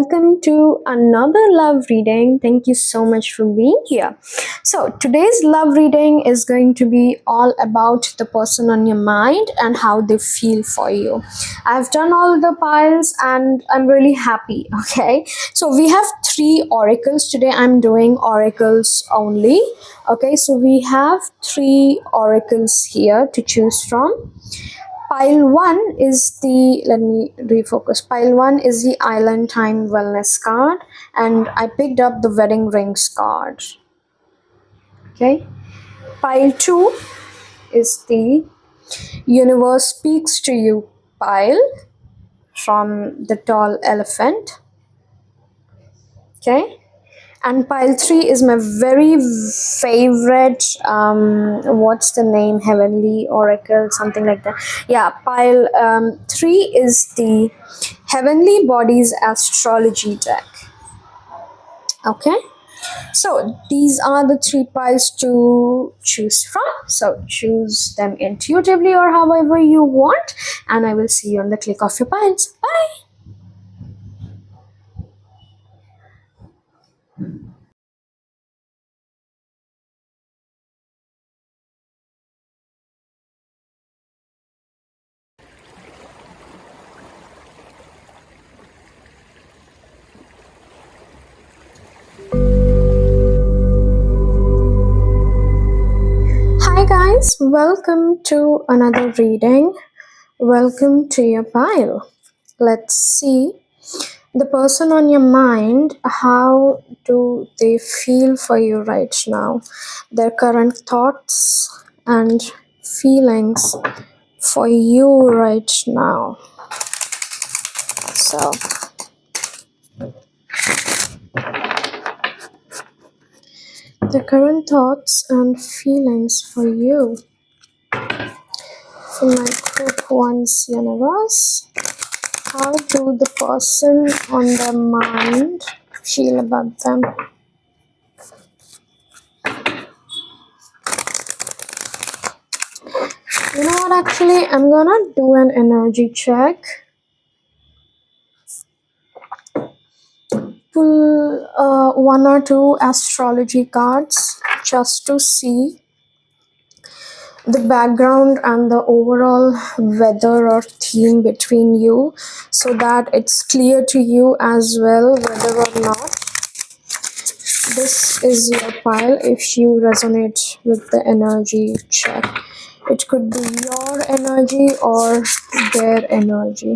welcome to another love reading. Thank you so much for being here. So, today's love reading is going to be all about the person on your mind and how they feel for you. I've done all the piles and I'm really happy. Okay, so we have three oracles today. I'm doing oracles only. Okay, so we have three oracles here to choose from. Pile 1 is the, let me refocus. Pile 1 is the Island Time Wellness card, and I picked up the Wedding Rings card. Okay. Pile 2 is the Universe Speaks to You pile from the Tall Elephant. Okay. And pile 3 is my very favorite, what's the name, Heavenly Oracle, something like that. Yeah, pile 3 is the Heavenly Bodies Astrology deck. Okay, so these are the three piles to choose from. So choose them intuitively or however you want, and I will see you on the click of your piles. Bye. Hi guys, welcome to another reading. Welcome to your pile. Let's see the person on your mind. How do they feel for you right now? Their current thoughts and feelings for you right now. So, the current thoughts and feelings for you. For my group one's universe. How do the person on their mind feel about them? You know what, actually, I'm gonna do an energy check. Pull one or two astrology cards just to see the background and the overall weather or theme between you, so that it's clear to you as well whether or not this is your pile. If you resonate with the energy check, it could be your energy or their energy.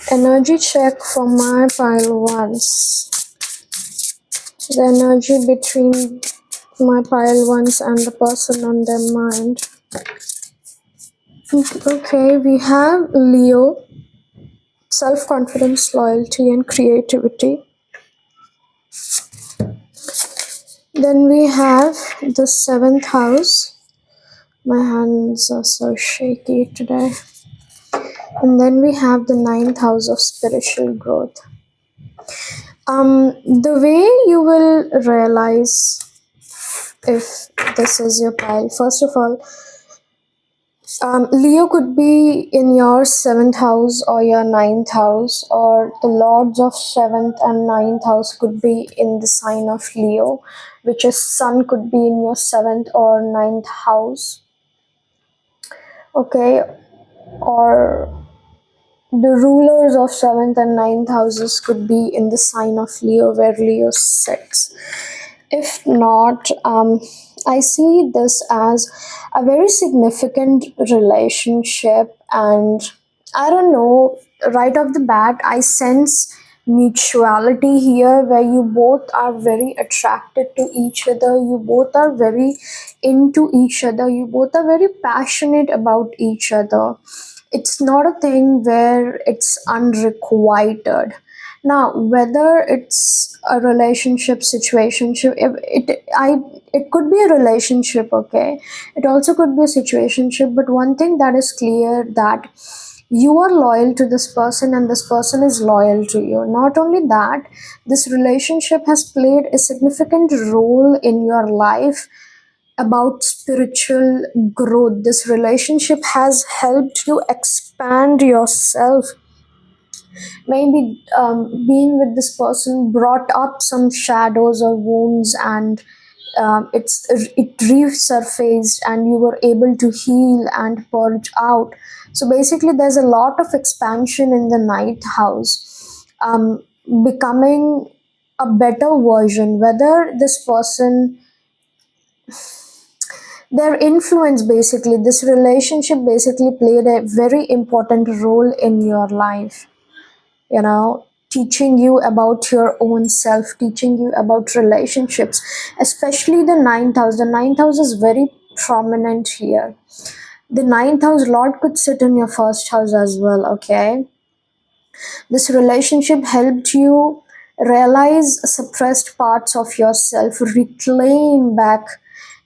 Energy check for my pile ones. The energy between my pile ones and the person on their mind. Okay, we have Leo, self-confidence, loyalty, and creativity. Then we have the 7th house. My hands are so shaky today. And then we have the 9th house of spiritual growth. The way you will realize if this is your pile, first of all, Leo could be in your 7th house or your 9th house, or the lords of 7th and 9th house could be in the sign of Leo, which is sun could be in your 7th or 9th house. Okay, or the rulers of 7th and 9th houses could be in the sign of Leo, where Leo sits. If not, I see this as a very significant relationship, and I don't know, right off the bat, I sense mutuality here, where you both are very attracted to each other, you both are very into each other, you both are very passionate about each other. It's not a thing where it's unrequited. Now, whether it's a relationship situationship, it could be a relationship, okay, it also could be a situationship, but one thing that is clear, that you are loyal to this person and this person is loyal to you. Not only that, this relationship has played a significant role in your life about spiritual growth. This relationship has helped you expand yourself maybe being with this person brought up some shadows or wounds, and it resurfaced and you were able to heal and purge out. So basically there's a lot of expansion in the ninth house, becoming a better version, whether this person, their influence, basically this relationship basically played a very important role in your life, you know, teaching you about your own self, teaching you about relationships, especially the ninth house. The ninth house is very prominent here. The ninth house lord could sit in your first house as well, okay? This relationship helped you realize suppressed parts of yourself, reclaim back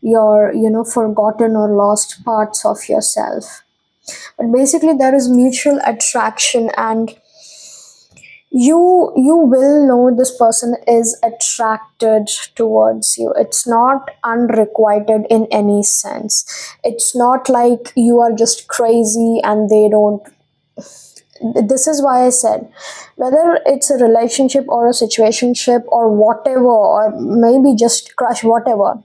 your, you know, forgotten or lost parts of yourself. But basically there is mutual attraction, and you will know this person is attracted towards you. It's not unrequited in any sense. It's not like you are just crazy and they don't. This is why I said, whether it's a relationship or a situationship or whatever, or maybe just crush, whatever,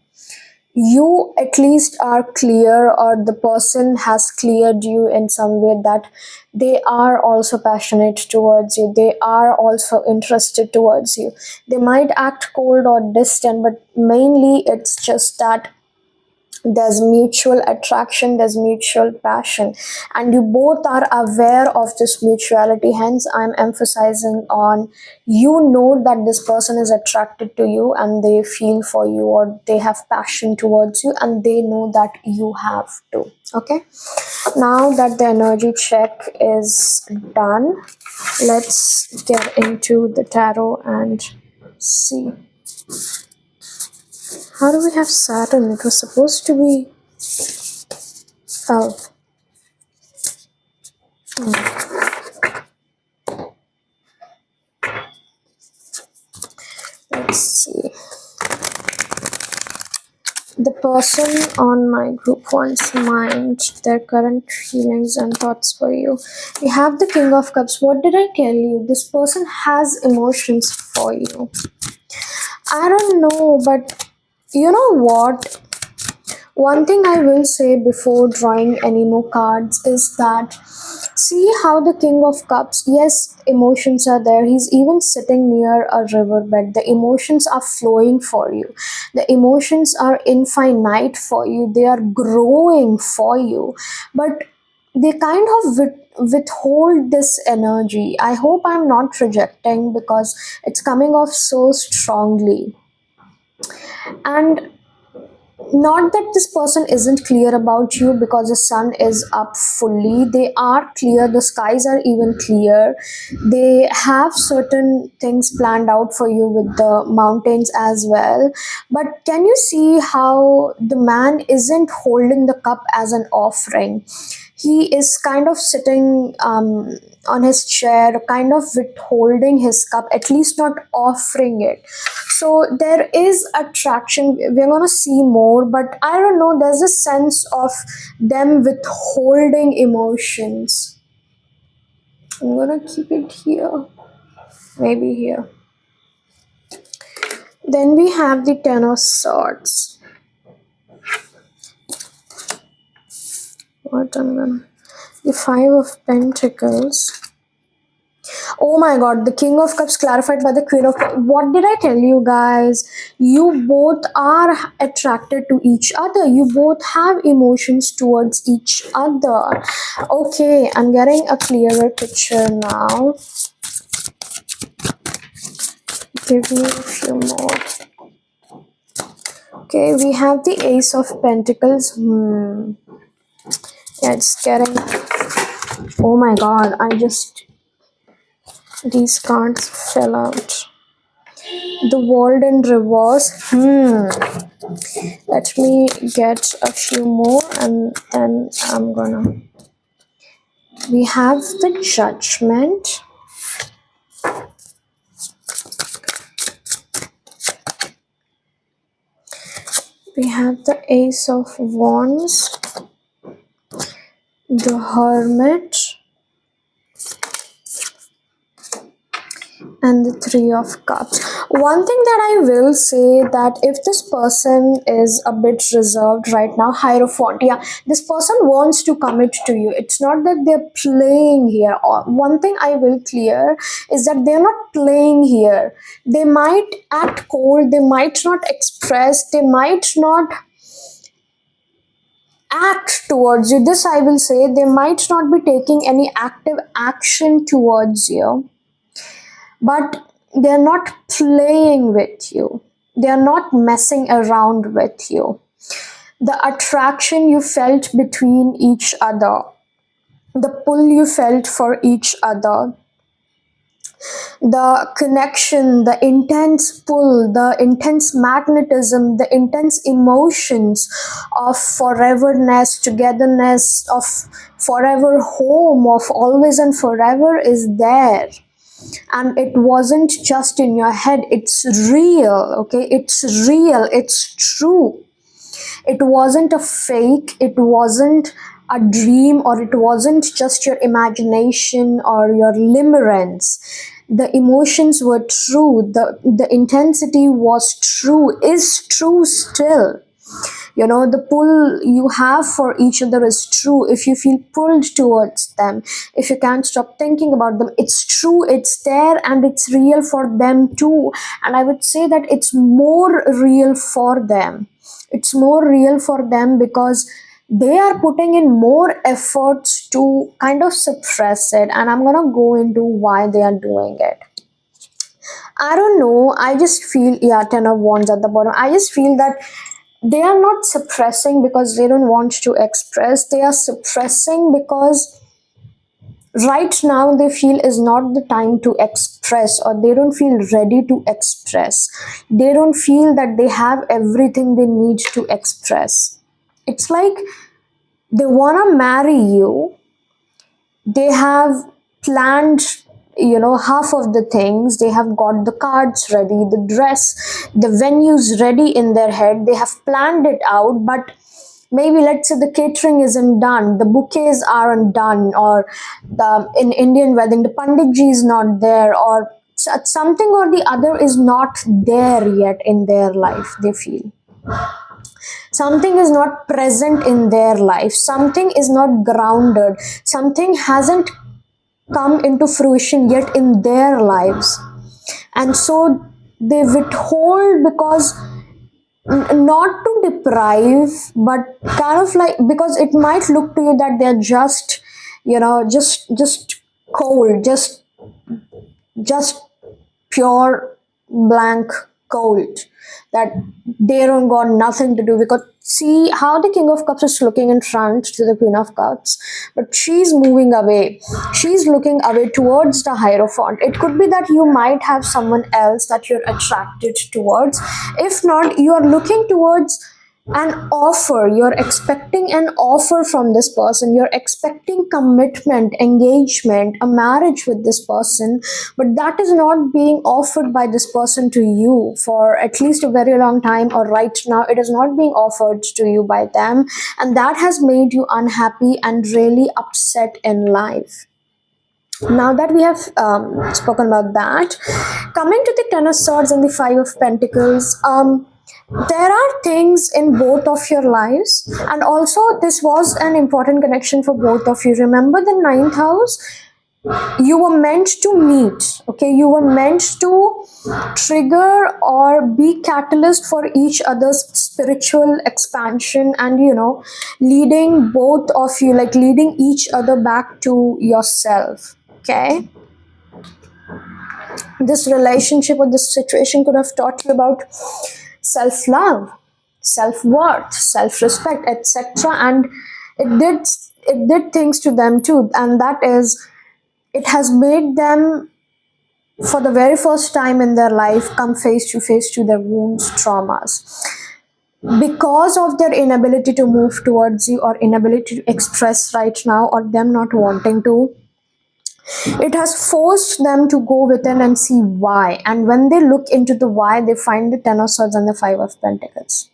you at least are clear, or the person has cleared you in some way, that they are also passionate towards you, they are also interested towards you. They might act cold or distant, but mainly it's just that there's mutual attraction, there's mutual passion, and you both are aware of this mutuality. Hence I'm emphasizing on, you know that this person is attracted to you and they feel for you, or they have passion towards you, and they know that you have to. Okay, now that the energy check is done, let's get into the tarot and see. How do we have Saturn? It was supposed to be. Oh, let's see. The person on my group wants mind, their current feelings and thoughts for you. We have the King of Cups. What did I tell you? This person has emotions for you. I don't know, but you know what? One thing I will say before drawing any more cards is that, see how the King of Cups, yes, emotions are there. He's even sitting near a riverbed. The emotions are flowing for you. The emotions are infinite for you. They are growing for you. But they kind of withhold this energy. I hope I'm not projecting, because it's coming off so strongly. And not that this person isn't clear about you, because the sun is up fully. They are clear, the skies are even clear. They have certain things planned out for you with the mountains as well. But can you see how the man isn't holding the cup as an offering? He is kind of sitting on his chair, kind of withholding his cup, at least not offering it. So there is attraction. We're gonna see more, but I don't know. There's a sense of them withholding emotions. I'm gonna keep it here, maybe here. Then we have the Ten of Swords. What I'm gonna, the Five of Pentacles. Oh my god, the King of Cups clarified by the Queen of Cups. What did I tell you guys? You both are attracted to each other. You both have emotions towards each other. Okay, I'm getting a clearer picture now. Give me a few more. Okay, we have the Ace of Pentacles. Yeah, it's getting. Oh my god, these cards fell out. The World in reverse. Let me get a few more, and then I'm gonna. We have the Judgment. We have the Ace of Wands. The Hermit. and the Three of Cups. One thing that I will say, that if this person is a bit reserved right now, Hierophant, yeah, this person wants to commit to you. It's not that they're playing here. One thing I will clear is that they're not playing here. They might act cold, they might not express, they might not act towards you. This I will say, they might not be taking any active action towards you, but they're not playing with you. They're not messing around with you. The attraction you felt between each other, the pull you felt for each other, the connection, the intense pull, the intense magnetism, the intense emotions of foreverness, togetherness, of forever home, of always and forever is there. And it wasn't just in your head, it's real. Okay, it's real, it's true. It wasn't a fake, it wasn't a dream, or it wasn't just your imagination or your limerence. The emotions were true, the intensity was true, is true still. You know, the pull you have for each other is true. If you feel pulled towards them, if you can't stop thinking about them, it's true, it's there, and it's real for them too. And I would say that it's more real for them. It's more real for them because they are putting in more efforts to kind of suppress it, and I'm gonna go into why they are doing it. I don't know. I just feel, yeah, Ten of Wands at the bottom. I just feel that they are not suppressing because they don't want to express. They are suppressing because right now they feel is not the time to express, or they don't feel ready to express. They don't feel that they have everything they need to express. It's like they want to marry you, they have planned, you know, half of the things. They have got the cards ready, the dress, the venues ready in their head, they have planned it out, but maybe let's say the catering isn't done, the bouquets aren't done, or the in Indian wedding the panditji is not there, or something or the other is not there yet in their life. They feel something is not present in their life, something is not grounded, something hasn't come into fruition yet in their lives. And so they withhold because not to deprive, but kind of like, because it might look to you that they're just, you know, just cold, just pure blank cold, that they don't got nothing to do. Because see how the King of Cups is looking in front to the Queen of Cups, but she's moving away, she's looking away towards the Hierophant. It could be that you might have someone else that you're attracted towards. If not, you are looking towards an offer, you're expecting an offer from this person, you're expecting commitment, engagement, a marriage with this person, but that is not being offered by this person to you for at least a very long time, or right now it is not being offered to you by them, and that has made you unhappy and really upset in life. Now that we have spoken about that, coming to the Ten of Swords and the Five of Pentacles, there are things in both of your lives, and also this was an important connection for both of you. Remember the ninth house, you were meant to meet. Okay, you were meant to trigger or be catalyst for each other's spiritual expansion, and you know, leading both of you, like leading each other back to yourself. Okay, this relationship or this situation could have taught you about self-love, self-worth, self-respect, etc., and it did things to them too, and that is, it has made them for the very first time in their life come face to face to their wounds, traumas, because of their inability to move towards you, or inability to express right now, or them not wanting to. It has forced them to go within and see why. And when they look into the why, they find the Ten of Swords and the Five of Pentacles.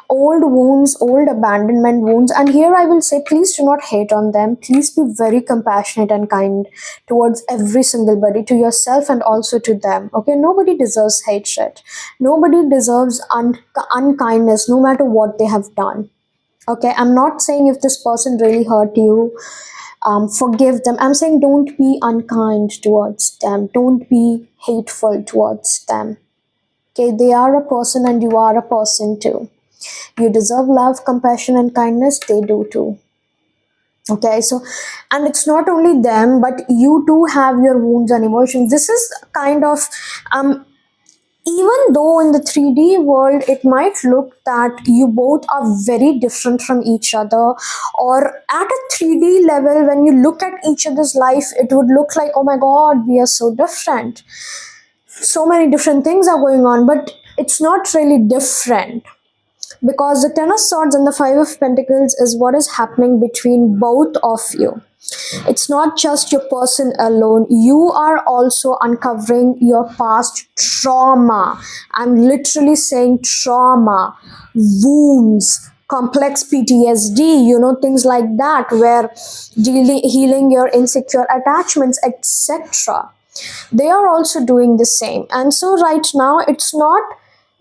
Old wounds, old abandonment wounds. And here I will say, please do not hate on them. Please be very compassionate and kind towards every single body, to yourself and also to them. Okay, nobody deserves hatred. Nobody deserves unkindness, no matter what they have done. Okay, I'm not saying if this person really hurt you, forgive them. I'm saying don't be unkind towards them. Don't be hateful towards them. Okay, they are a person and you are a person too. You deserve love, compassion, and kindness. They do too. Okay, so, and it's not only them, but you too have your wounds and emotions. This is kind of, um, even though in the 3D world it might look that you both are very different from each other, or at a 3D level, when you look at each other's life, it would look like, oh my god, we are so different. So many different things are going on, but it's not really different, because the Ten of Swords and the Five of Pentacles is what is happening between both of you. It's not just your person alone. You are also uncovering your past trauma. I'm literally saying trauma, wounds, complex PTSD, things like that, where healing your insecure attachments, etc. They are also doing the same. And so, right now, it's not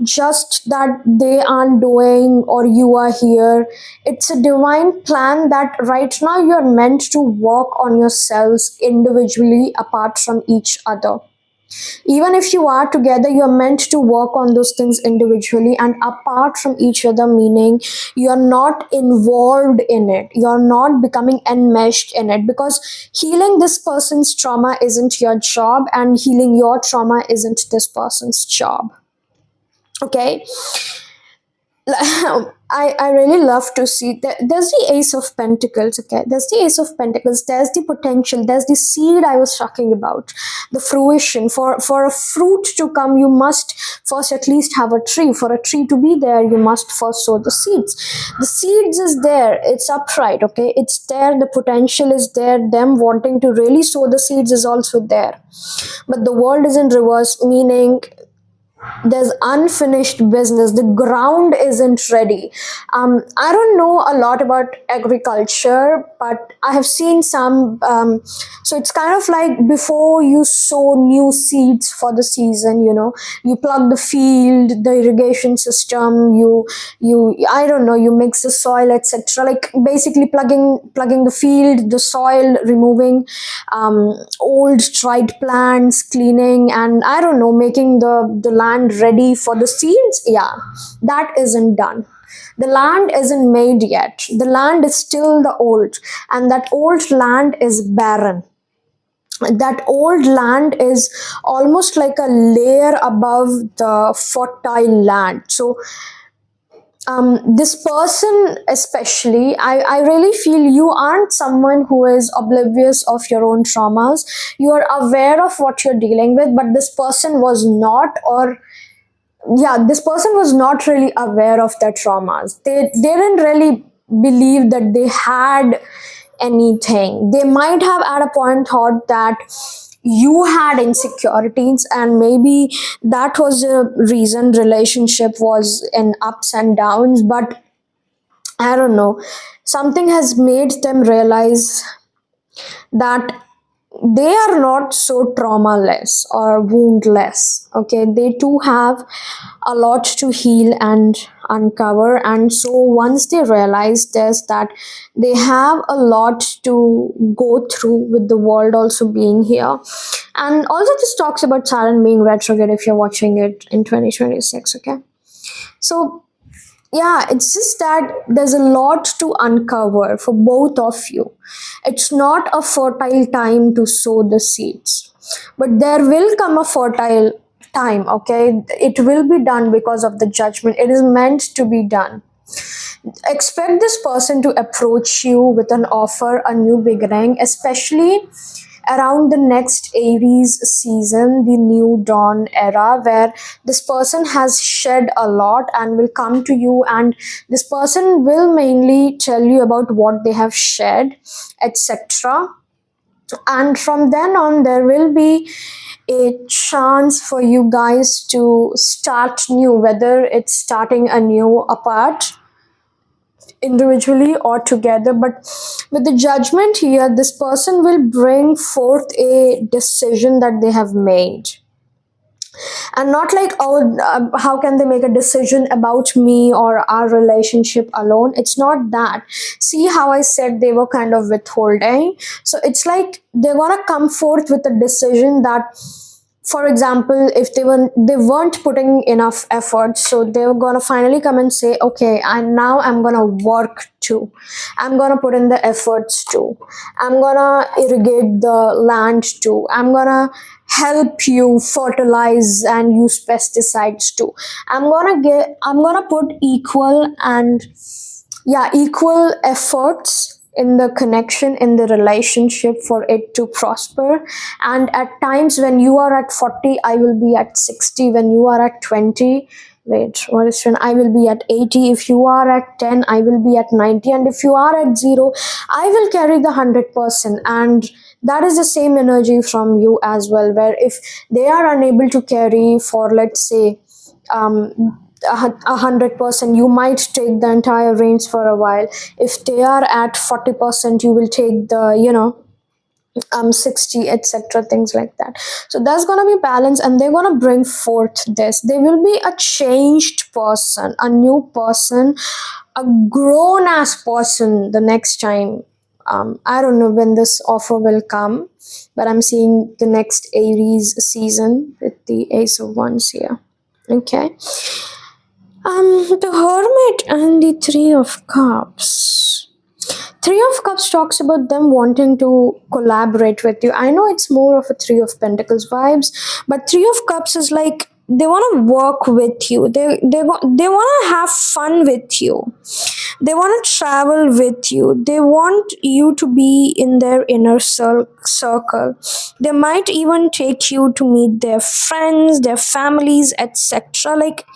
just that they aren't doing or you are here. It's a divine plan that right now you're meant to work on yourselves individually apart from each other. Even if you are together, you're meant to work on those things individually and apart from each other, meaning you're not involved in it, you're not becoming enmeshed in it, because healing this person's trauma isn't your job and healing your trauma isn't this person's job. Okay, I really love to see that there's the Ace of Pentacles. Okay, there's the Ace of Pentacles, there's the potential, there's the seed I was talking about, the fruition. For a fruit to come, you must first at least have a tree. For a tree to be there, you must first sow the seeds. The seeds is there, it's upright. Okay, it's there, the potential is there, them wanting to really sow the seeds is also there, but the world is in reverse, meaning there's unfinished business, the ground isn't ready. I don't know a lot about agriculture, but I have seen some. So it's kind of like before you sow new seeds for the season, you plug the field, the irrigation system, you I don't know, you mix the soil, etc. Like basically plugging the field, the soil, removing old dried plants, cleaning, and I don't know, making the land ready for the seeds. Yeah, that isn't done. The land isn't made yet. The land is still the old, and that old land is barren. That old land is almost like a layer above the fertile land. So this person especially, I really feel you aren't someone who is oblivious of your own traumas. You are aware of what you're dealing with, but this person was not, or yeah, this person was not really aware of their traumas. They didn't really believe that they had anything. They might have at a point thought that you had insecurities, and maybe that was the reason relationship was in ups and downs. But I don't know, something has made them realize that they are not so traumaless or woundless. Okay, they too have a lot to heal and uncover. And so once they realize this, that they have a lot to go through with the world also being here. And also this talks about Saturn being retrograde if you're watching it in 2026. Okay, so yeah, it's just that there's a lot to uncover for both of you. It's not a fertile time to sow the seeds, but there will come a fertile time. Okay, it will be done because of the judgment. It is meant to be done. Expect this person to approach you with an offer, a new beginning, especially around the next Aries season, the new dawn era, where this person has shed a lot and will come to you, and this person will mainly tell you about what they have shed, etc. And from then on, there will be a chance for you guys to start new, whether it's starting anew apart, individually or together. But with the judgment here, this person will bring forth a decision that they have made, and not like, oh, how can they make a decision about me or our relationship alone. It's not that. See how I said they were kind of withholding? So it's like they're gonna come forth with a decision that, for example, if they weren't putting enough effort, so they were gonna finally come and say, okay, and now I'm gonna work too, I'm gonna put in the efforts too, I'm gonna irrigate the land too, I'm gonna help you fertilize and use pesticides too, I'm gonna put equal and, yeah, equal efforts in the connection, in the relationship, for it to prosper. And at times when you are at 40, I will be at 60. When you are at 20, wait, what is when I will be at 80. If you are at 10, I will be at 90. And if you are at 0, I will carry the 100%. And that is the same energy from you as well, where if they are unable to carry for, let's say, 100%, you might take the entire range for a while. If they are at 40%, you will take the, 60, etc., things like that. So there's gonna be balance, and they're gonna bring forth this. They will be a changed person, a new person, a grown ass person the next time. I don't know when this offer will come, but I'm seeing the next Aries season with the Ace of Wands here. Okay. The Hermit and the Three of Cups. Three of Cups talks about them wanting to collaborate with you. I know it's more of a Three of Pentacles vibes, but Three of Cups is like they want to work with you. They want to have fun with you. They want to travel with you. They want you to be in their inner circle. They might even take you to meet their friends, their families, etc. Like,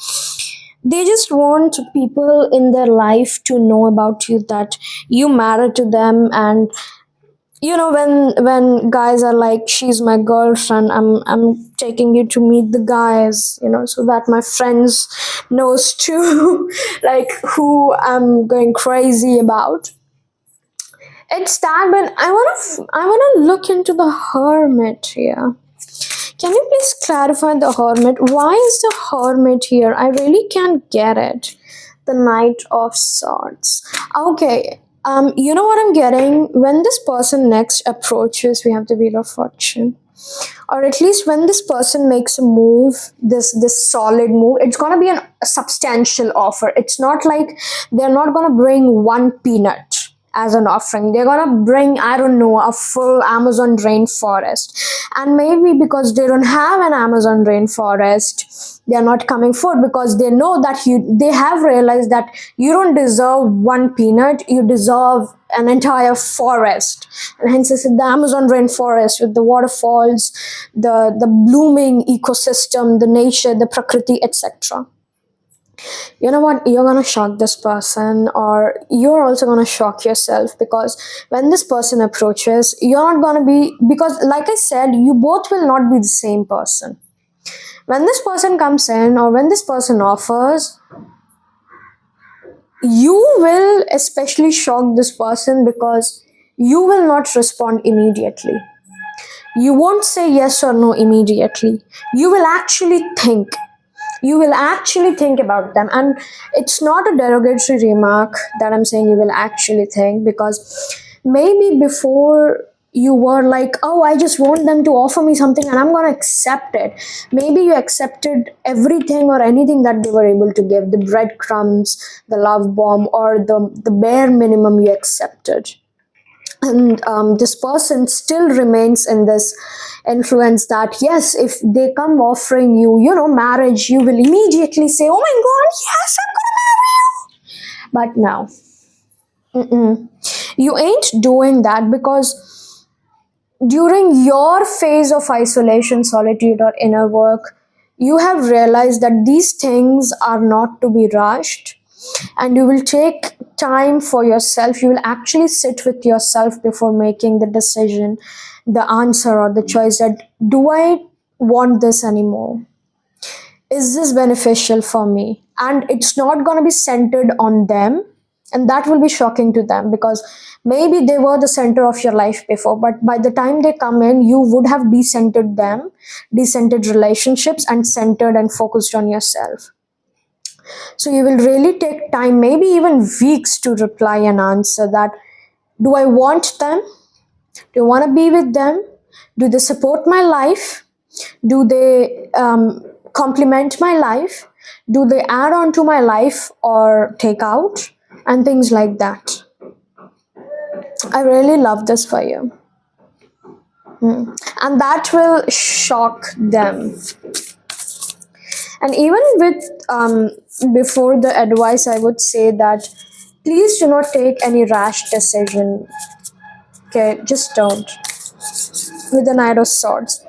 they just want people in their life to know about you, that you matter to them. And when guys are like, she's my girlfriend, I'm taking you to meet the guys, so that my friends knows too, like, who I'm going crazy about. It's that. But I want to look into the Hermit here. Can you please clarify the Hermit? Why is the Hermit here? I really can't get it. The Knight of Swords. Okay. You know what I'm getting? When this person next approaches, we have the Wheel of Fortune. Or at least when this person makes a move, this solid move, it's gonna be a substantial offer. It's not like they're not gonna bring one peanut as an offering. They're gonna bring, I don't know, a full Amazon rainforest. And maybe because they don't have an Amazon rainforest, they're not coming forward because they know that they have realized that you don't deserve one peanut, you deserve an entire forest. And hence this is the Amazon rainforest with the waterfalls, the blooming ecosystem, the nature, the prakriti, etc. You know what, you're gonna shock this person, or you're also gonna shock yourself, because when this person approaches, you're not gonna be, because like I said, you both will not be the same person. When this person comes in, or when this person offers, you will especially shock this person, because you will not respond immediately. You won't say yes or no immediately. You will actually think. You will actually think about them. And it's not a derogatory remark that I'm saying you will actually think, because maybe before you were like, oh, I just want them to offer me something and I'm going to accept it. Maybe you accepted everything or anything that they were able to give, the breadcrumbs, the love bomb, or the bare minimum you accepted. And this person still remains in this influence that, yes, if they come offering you, marriage, you will immediately say, oh my god, yes, I'm gonna marry you. But no, you ain't doing that, because during your phase of isolation, solitude, or inner work, you have realized that these things are not to be rushed. and you will take time for yourself. You will actually sit with yourself before making the decision, the answer, or the choice that do I want this anymore? Is this beneficial for me? And it's not going to be centered on them, and that will be shocking to them because maybe they were the center of your life before, but by the time they come in, you would have decentered them, decentered relationships, and centered and focused on yourself. So you will really take time, maybe even weeks, to reply and answer that, do I want them? Do I want to be with them? Do they support my life? Do they complement my life? Do they add on to my life or take out? And things like that. I really love this for you. And that will shock them. And even with before the advice, I would say that please do not take any rash decision. Okay, just don't. With the Knight of Swords,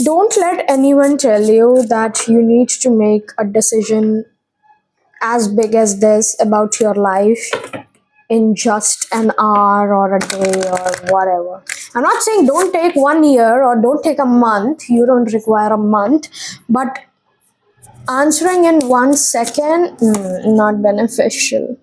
don't let anyone tell you that you need to make a decision as big as this about your life in just an hour or a day or whatever. I'm not saying don't take 1 year or don't take a month. You don't require a month, but answering in 1 second, not beneficial.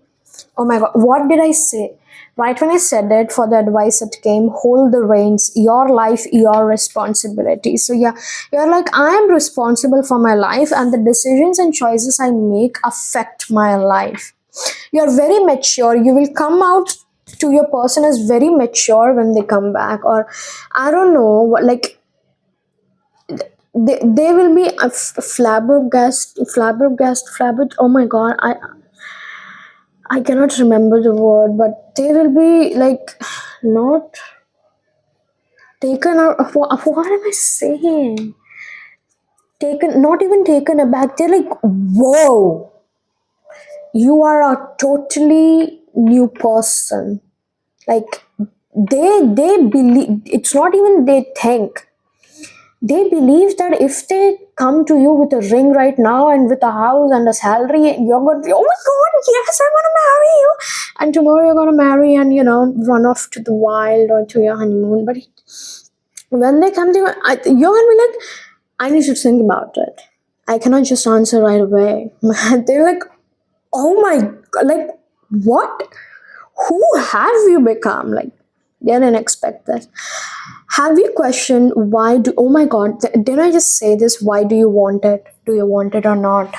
Oh my god, what did I say? Right when I said it, for the advice it came, hold the reins, your life, your responsibility. So, yeah, you're like, I am responsible for my life, and the decisions and choices I make affect my life. You're very mature. You will come out to your person as very mature when they come back, or I don't know, like they will be a flabbergast. Oh my god, I cannot remember the word, but they will be like not taken out. What am I saying? Taken, not even taken aback. They're like, whoa, you are a totally new person. Like they believe, it's not even they think. They believe that if they come to you with a ring right now and with a house and a salary, you're going to be, oh my god, yes, I want to marry you. And tomorrow you're going to marry and, run off to the wild or to your honeymoon. But when they come to you, you're going to be like, I need to think about it. I cannot just answer right away. They're like, oh my god, like, what? Who have you become? Like, they didn't expect that. Have you questioned why do, oh my god, did I just say this? Why do you want it? Do you want it or not?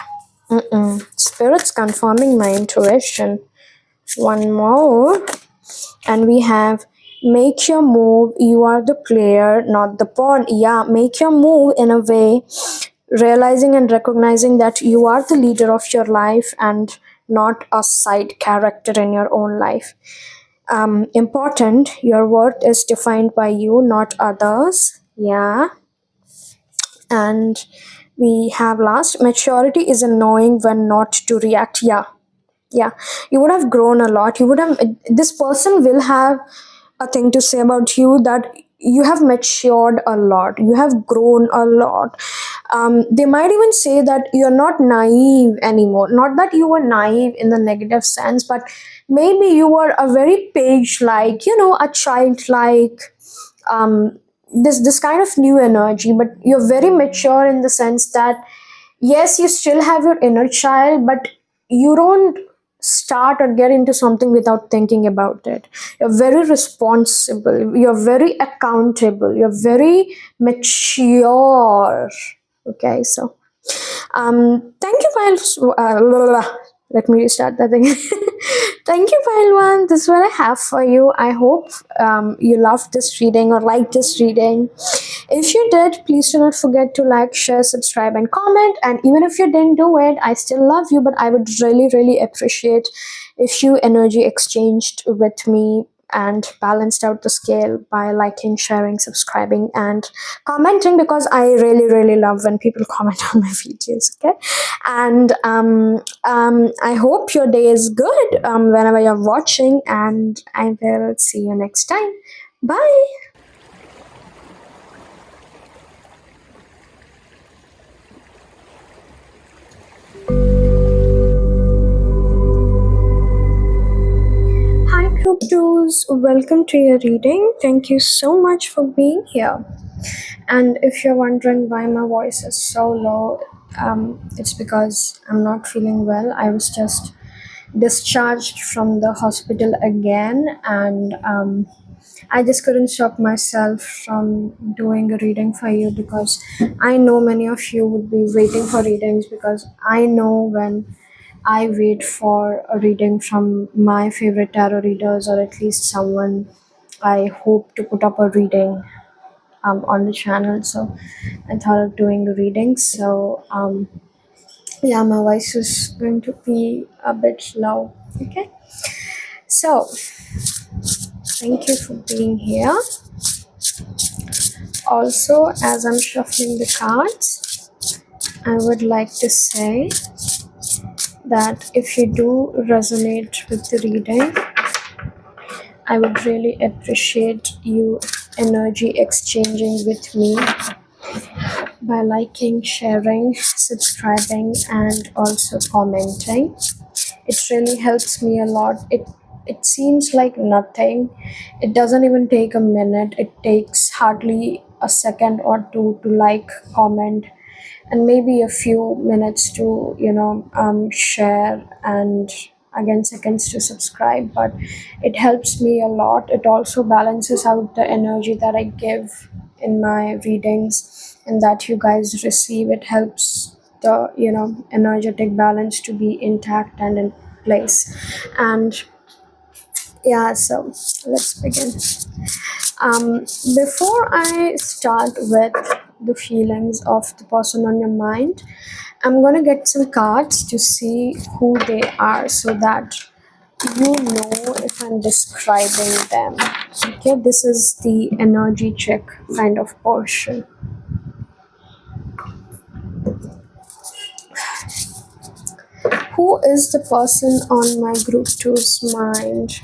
Spirit's confirming my intuition. One more. And we have, make your move. You are the player, not the pawn. Yeah, make your move in a way, realizing and recognizing that you are the leader of your life and not a side character in your own life. Important, your worth is defined by you, not others. Yeah. And we have last, maturity is in knowing when not to react. Yeah. Yeah, you would have grown a lot. You would have, this person will have a thing to say about you, that you have matured a lot, you have grown a lot. They might even say that you're not naive anymore. Not that you were naive in the negative sense, but maybe you were a very page like, a child like, this kind of new energy, but you're very mature in the sense that yes, you still have your inner child, but you don't start or get into something without thinking about it. You're very responsible, you're very accountable, you're very mature. Okay, so thank you, Pile. Let me restart that again. Thank you, Pile One. This is what I have for you. I hope you loved this reading or liked this reading. If you did, please do not forget to like, share, subscribe, and comment. And even if you didn't do it, I still love you, but I would really, really appreciate if you energy exchanged with me and balanced out the scale by liking, sharing, subscribing, and commenting, because I really, really love when people comment on my videos. Okay, and I hope your day is good whenever you're watching, and I will see you next time. Bye. welcome to your reading. Thank you so much for being here. And if you're wondering why my voice is so low, it's because I'm not feeling well. I was just discharged from the hospital again, and I just couldn't stop myself from doing a reading for you because I know many of you would be waiting for readings because I know when I wait for a reading from my favorite tarot readers or at least someone I hope to put up a reading on the channel. So I thought of doing a reading. So yeah, my voice is going to be a bit low. Okay. So thank you for being here. Also, as I'm shuffling the cards, I would like to say that if you do resonate with the reading, I would really appreciate you energy exchanging with me by liking, sharing, subscribing, and also commenting. It really helps me a lot. It seems like nothing. It doesn't even take a minute. It takes hardly a second or two to like, comment, and maybe a few minutes to share, and again seconds to subscribe. But it helps me a lot. It also balances out the energy that I give in my readings and that you guys receive. It helps the energetic balance to be intact and in place. And yeah, so let's begin. um, Before I start with the feelings of the person on your mind, I'm gonna get some cards to see who they are so that you know if I'm describing them. Okay, this is the energy check kind of portion. Who is the person on my group two's mind?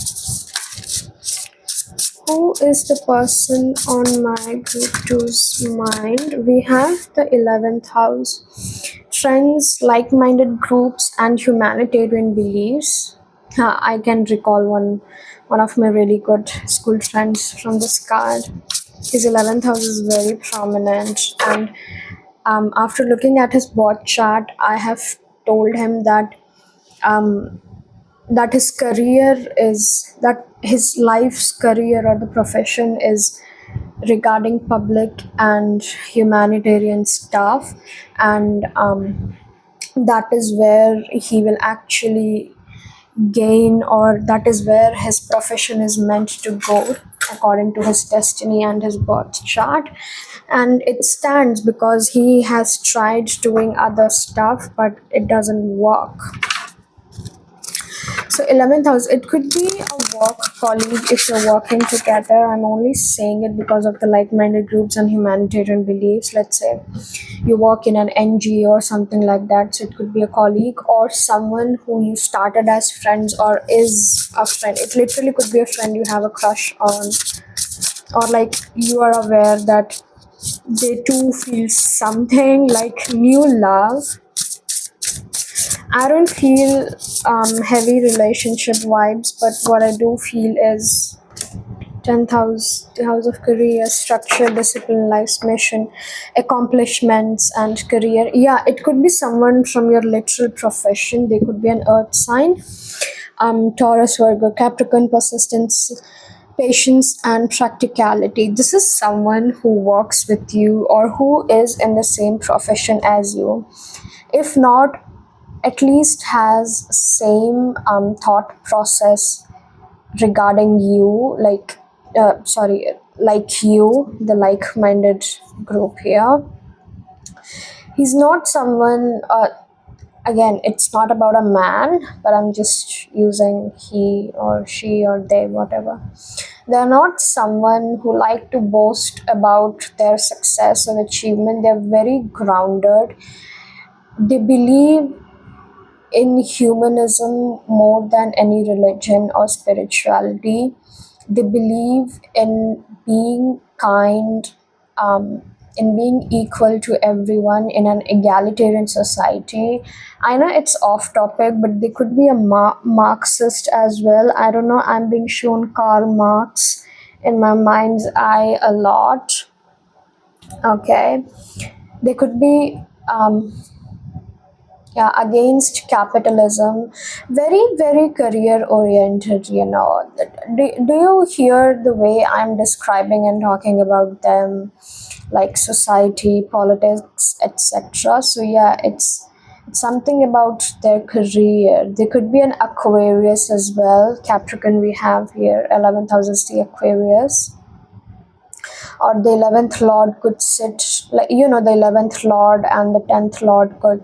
Who is the person on my group two's mind? We have the 11th house. Friends, like-minded groups, and humanitarian beliefs. I can recall one of my really good school friends from this card. His 11th house is very prominent, and after looking at his birth chart, I have told him um, that his career is that his life's career or the profession is regarding public and humanitarian stuff, and that is where he will actually gain, or that is where his profession is meant to go according to his destiny and his birth chart. And it stands because he has tried doing other stuff but it doesn't work. So 11th house, it could be a work colleague if you're working together. I'm only saying it because of the like-minded groups and humanitarian beliefs. Let's say you work in an NGO or something like that. So it could be a colleague or someone who you started as friends or is a friend. It literally could be a friend you have a crush on, or like you are aware that they too feel something like new love. I don't feel heavy relationship vibes, but what I do feel is 10th house, the house of career, structure, discipline, life's mission, accomplishments, and career. Yeah, it could be someone from your literal profession. They could be an earth sign, Taurus, Virgo, Capricorn, persistence, patience, and practicality. This is someone who works with you or who is in the same profession as you. If not, at least has same thought process regarding you, like you, the like-minded group here. He's not someone, again, it's not about a man, but I'm just using he or she or they, whatever. They're not someone who like to boast about their success or achievement. They're very grounded. They believe in humanism more than any religion or spirituality. They believe in being kind, in being equal to everyone in an egalitarian society. I know it's off topic, but they could be a Marxist as well. I don't know. I'm being shown Karl Marx in my mind's eye a lot. Okay, they could be yeah, against capitalism, very very career oriented, you know. Do you hear the way I'm describing and talking about them, like society, politics, etc.? So yeah, it's something about their career. They could be an Aquarius as well. Capricorn we have here, 11th house is the Aquarius. Or the 11th lord could sit, like, you know, the 11th lord and the 10th lord could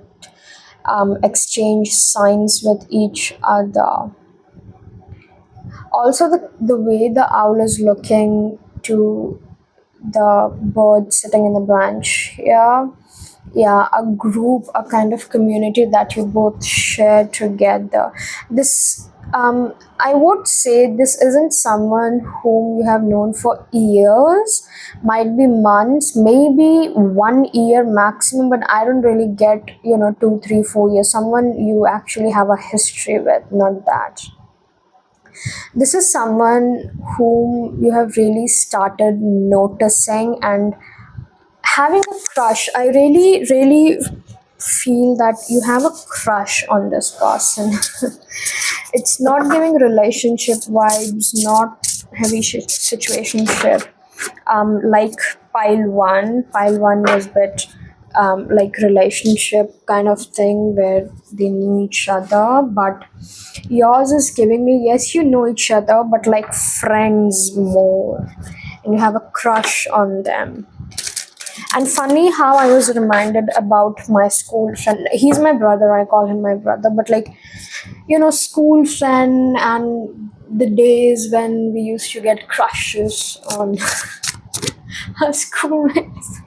exchange signs with each other. Also, the way the owl is looking to the bird sitting in the branch. Yeah, yeah, a group, a kind of community that you both share together. This, I would say, this isn't someone whom you have known for years, might be months, maybe 1 year maximum, but I don't really get, you know, 2 3 4 years, someone you actually have a history with, not that. This is someone whom you have really started noticing and having a crush. I really really feel that you have a crush on this person. It's not giving relationship vibes, not heavy situationship. Like pile one was bit like relationship kind of thing where they knew each other, but yours is giving me, yes, you know each other, but like friends more, and you have a crush on them. And funny how I was reminded about my school friend. He's my brother, I call him my brother, but like, you know, school friend and the days when we used to get crushes on our schoolmates.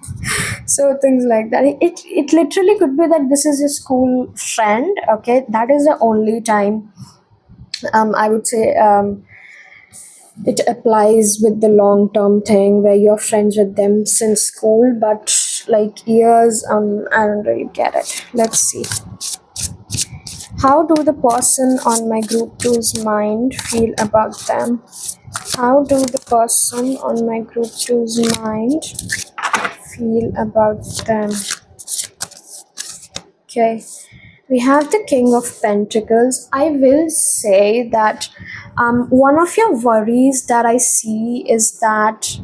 So things like that. It literally could be that this is your school friend, okay? That is the only time I would say it applies with the long term thing where you're friends with them since school, but like years, I don't really get it. Let's see. How do the person on my group two's mind feel about them? How do the person on my group two's mind feel about them? Okay, we have the King of Pentacles. I will say that one of your worries that I see is that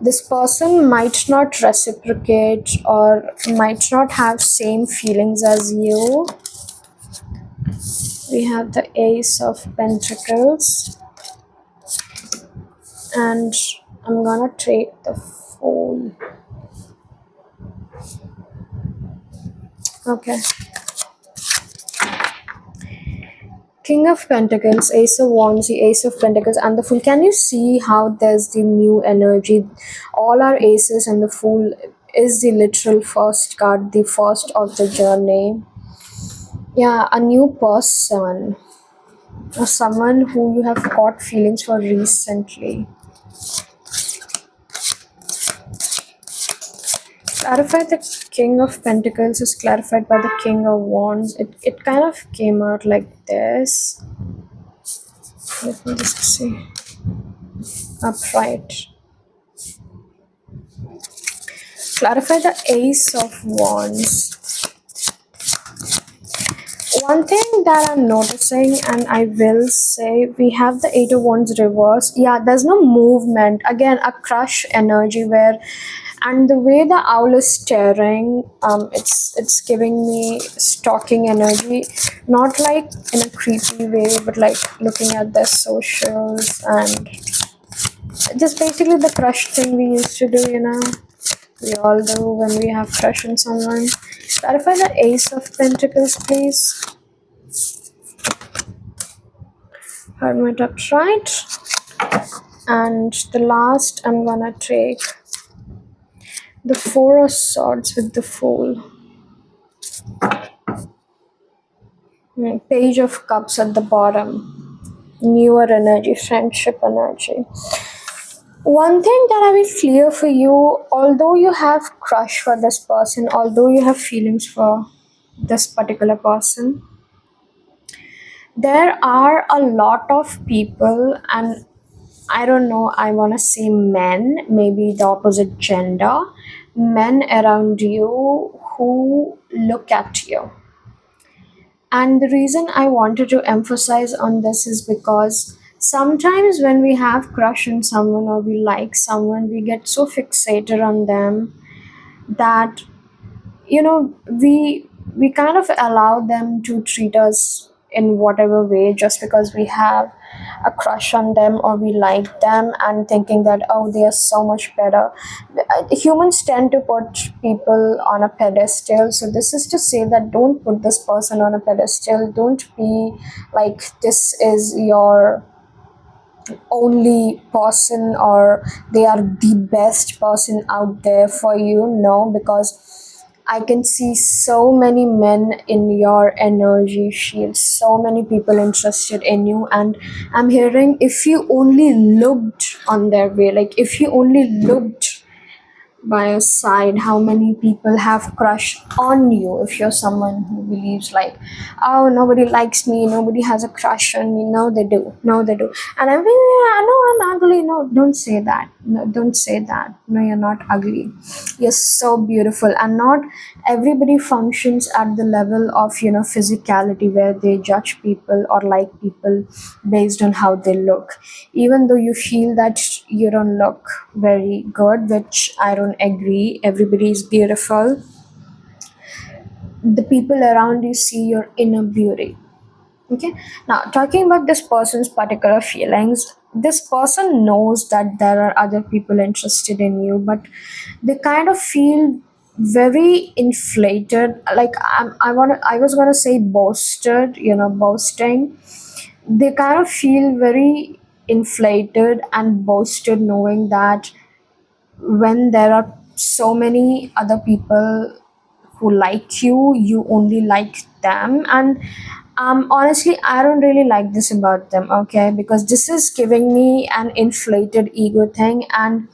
this person might not reciprocate or might not have same feelings as you. We have the Ace of Pentacles, and I'm gonna take the Fool. Okay, King of Pentacles, Ace of Wands, the Ace of Pentacles, and the Fool. Can you see how there's the new energy? All our aces, and the Fool is the literal first card, the first of the journey. Yeah, a new person, or someone who you have caught feelings for recently. Clarify the King of Pentacles is clarified by the King of Wands. It kind of came out like this. Let me just see. Upright. Clarify the Ace of Wands. One thing that I'm noticing, and I will say, we have the Eight of Wands reverse. Yeah, there's no movement. Again, a crush energy where, and the way the owl is staring, it's giving me stalking energy, not like in a creepy way, but like looking at their socials and just basically the crush thing we used to do, you know. We all do when we have crush on someone. Clarify the Ace of Pentacles, please. Hermit upright. And the last, I'm gonna take the Four of Swords with the Fool. Page of Cups at the bottom. Newer energy, friendship energy. One thing that I will clear for you, although you have crush for this person, although you have feelings for this particular person, there are a lot of people, and I don't know, I want to say men, maybe the opposite gender, men around you who look at you. And the reason I wanted to emphasize on this is because sometimes when we have crush on someone or we like someone, we get so fixated on them that we kind of allow them to treat us in whatever way just because we have a crush on them or we like them, and thinking that, oh, they are so much better. Humans tend to put people on a pedestal, so this is to say that don't put this person on a pedestal. Don't be like this is your only person or they are the best person out there for you. No, because I can see so many men in your energy field, so many people interested in you, and I'm hearing if you only looked on their way, like if you only looked by your side, how many people have crush on you. If you're someone who believes like, oh, nobody likes me, nobody has a crush on me, no they do, no they do. And I'm like, yeah, no, I'm ugly. No, don't say that. No, don't say that. No, you're not ugly. You're so beautiful. And not everybody functions at the level of physicality, where they judge people or like people based on how they look. Even though you feel that you don't look very good, which I don't agree, everybody is beautiful, the people around you see your inner beauty. Okay, now talking about this person's particular feelings, this person knows that there are other people interested in you, but they kind of feel very inflated, like I was gonna say boasted, boasting. They kind of feel very inflated and boasted, knowing that when there are so many other people who like you, you only like them. And honestly, I don't really like this about them, okay? Because this is giving me an inflated ego thing. And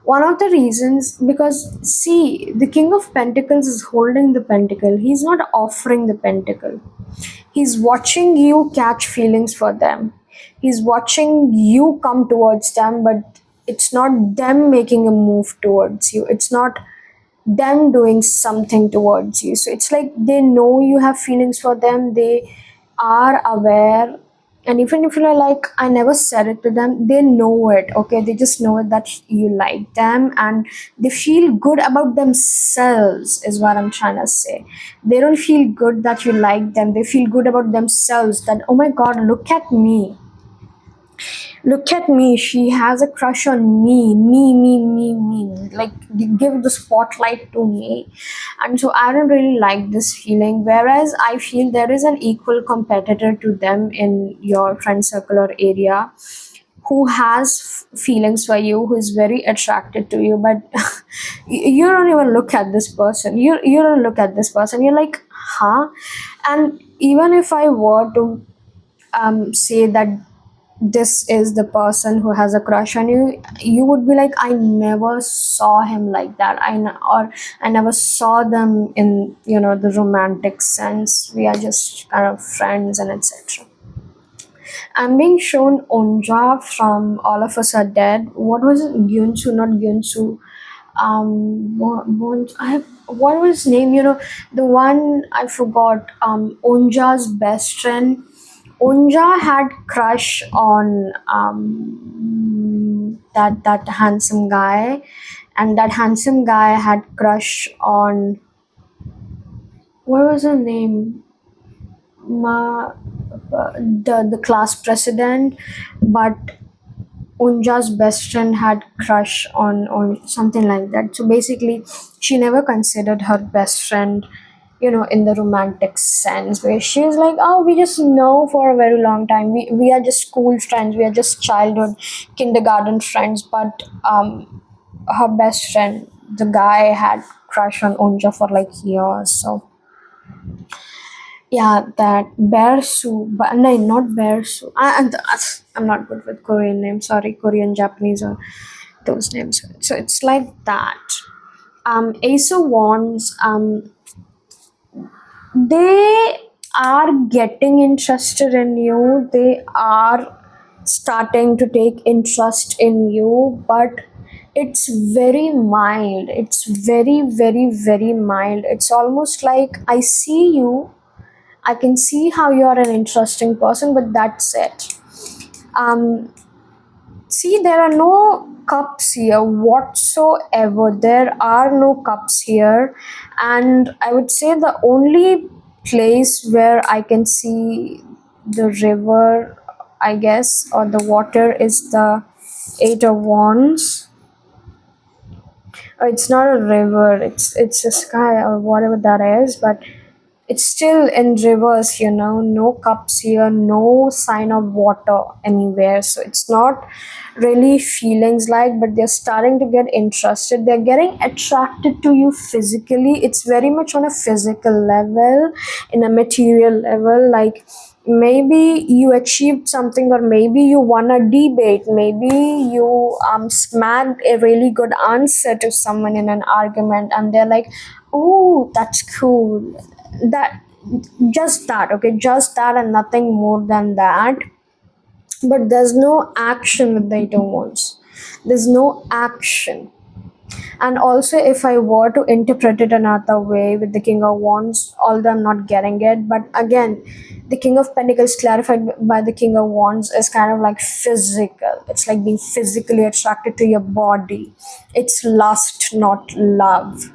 one of the reasons, because see, the King of Pentacles is holding the pentacle, he's not offering the pentacle. He's watching you catch feelings for them. He's watching you come towards them, but it's not them making a move towards you. It's not them doing something towards you. So it's like they know you have feelings for them. They are aware. And even if you're like, I never said it to them, they know it, okay? They just know it that you like them, and they feel good about themselves, is what I'm trying to say. They don't feel good that you like them. They feel good about themselves that, oh my God, look at me, she has a crush on me, like give the spotlight to me. And so I don't really like this feeling, whereas I feel there is an equal competitor to them in your friend circle or area, who has feelings for you, who is very attracted to you, but you don't even look at this person. You don't look at this person, you're like, huh? And even if I were to say that this is the person who has a crush on you, you would be like, I never saw him like that. Or I never saw them in the romantic sense. We are just kind of friends and etc. I'm being shown Onja from All of Us Are Dead. What was it? Gyunsu, not Gyunsu. What was his name? The one I forgot. Onja's best friend. Onja had crush on that handsome guy, and that handsome guy had crush on, what was her name? Ma, the class president, but Unja's best friend had crush on something like that. So basically, she never considered her best friend, in the romantic sense, where she was like, oh, we just know for a very long time. We are just school friends. We are just childhood, kindergarten friends. But her best friend, the guy, had crush on Unja for like years. So Yeah, that Bearsu, but no, not Bearsu. I'm not good with Korean names. Sorry, Korean, Japanese, or those names. So it's like that. Ace of Wands. They are getting interested in you. They are starting to take interest in you, but it's very mild. It's very, very, very mild. It's almost like I see you, I can see how you're an interesting person, but that's it. Um, See, there are no cups here whatsoever. There are no cups here, and I would say the only place where I can see the river, I guess, or the water is the Eight of Wands. It's not a river. It's a sky or whatever that is, but it's still in reverse, no cups here, no sign of water anywhere. So it's not really feelings like, but they're starting to get interested. They're getting attracted to you physically. It's very much on a physical level, in a material level. Like maybe you achieved something, or maybe you won a debate, maybe you smacked a really good answer to someone in an argument, and they're like, oh, that's cool. That, just that, okay, just that, and nothing more than that. But there's no action with the Eight of Wands. There's no action. And also, if I were to interpret it another way with the King of Wands, although I'm not getting it, but again, the King of Pentacles clarified by the King of Wands is kind of like physical. It's like being physically attracted to your body. It's lust, not love.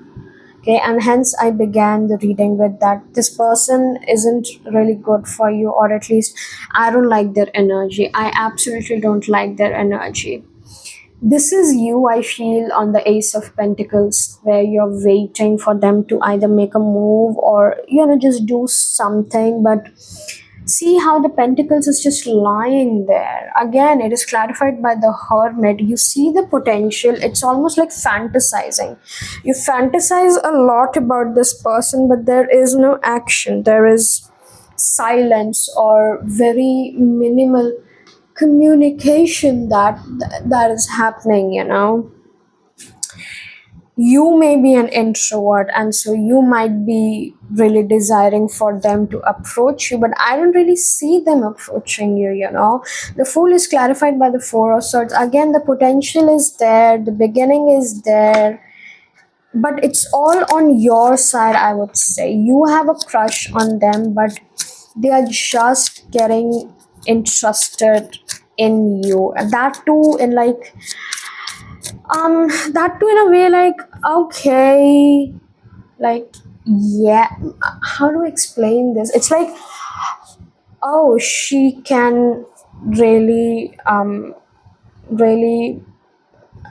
Okay, and hence I began the reading with that this person isn't really good for you, or at least I don't like their energy. I absolutely don't like their energy. This is you, I feel, on the Ace of Pentacles, where you're waiting for them to either make a move or, just do something. But see how the Pentacles is just lying there. Again, it is clarified by the Hermit. You see the potential. It's almost like fantasizing. You fantasize a lot about this person, but there is no action. There is silence or very minimal communication that is happening. You may be an introvert, and so you might be really desiring for them to approach you, but I don't really see them approaching you. The Fool is clarified by the Four of Swords. Again, the potential is there, the beginning is there, but it's all on your side. I would say you have a crush on them, but they are just getting interested in you, and that too in like that too in a way like, okay, like, yeah, how to explain this? It's like, oh, she can really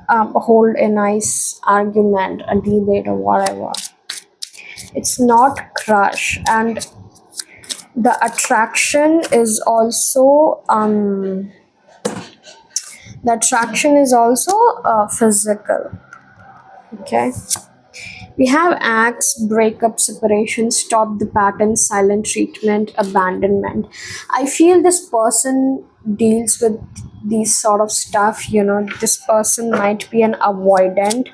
hold a nice argument, a debate, or whatever. It's not crush. And the attraction is also physical. Okay, we have acts, breakup, separation, stop the pattern, silent treatment, abandonment. I feel this person deals with these sort of stuff. This person might be an avoidant,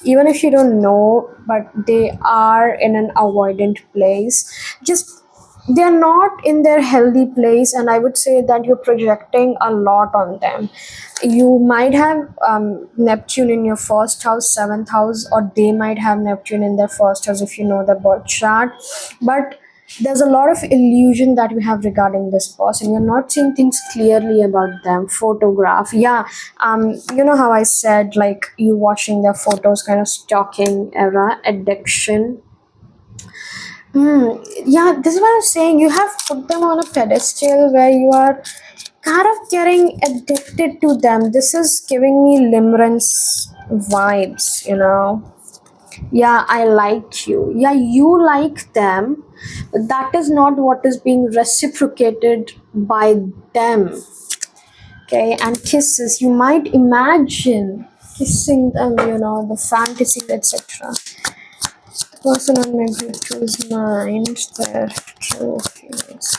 even if you don't know, but they are in an avoidant place. Just, they're not in their healthy place, and I would say that you're projecting a lot on them. You might have Neptune in your first house, seventh house, or they might have Neptune in their first house if you know the birth chart. But there's a lot of illusion that we have regarding this person. You're not seeing things clearly about them. Photograph, yeah. You know how I said, like, you watching their photos, kind of stalking era, addiction. Yeah, this is what I'm saying. You have put them on a pedestal where you are kind of getting addicted to them. This is giving me limerence vibes. Yeah, I like you. Yeah, you like them, but that is not what is being reciprocated by them. Okay, and kisses. You might imagine kissing them, the fantasies, etc. Person on my group two's mind, their true feelings.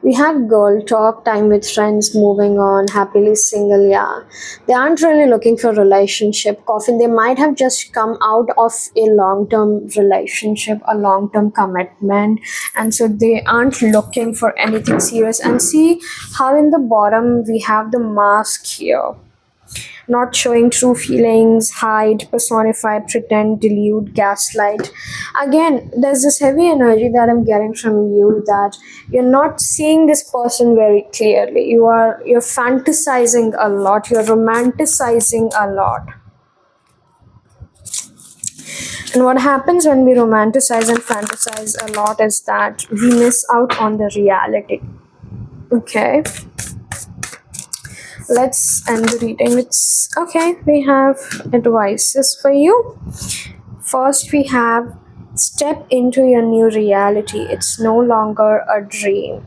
We have girl talk, time with friends, moving on, happily single, yeah. They aren't really looking for relationship. Coffin, they might have just come out of a long-term relationship, a long-term commitment, and so they aren't looking for anything serious. And see how in the bottom we have the mask here, not showing true feelings, hide, personify, pretend, delude, gaslight. Again, there's this heavy energy that I'm getting from you, that you're not seeing this person very clearly. You're fantasizing a lot, you're romanticizing a lot. And what happens when we romanticize and fantasize a lot is that we miss out on the reality. Okay, let's end the reading. It's okay. We have advices for you. First, we have step into your new reality. It's no longer a dream.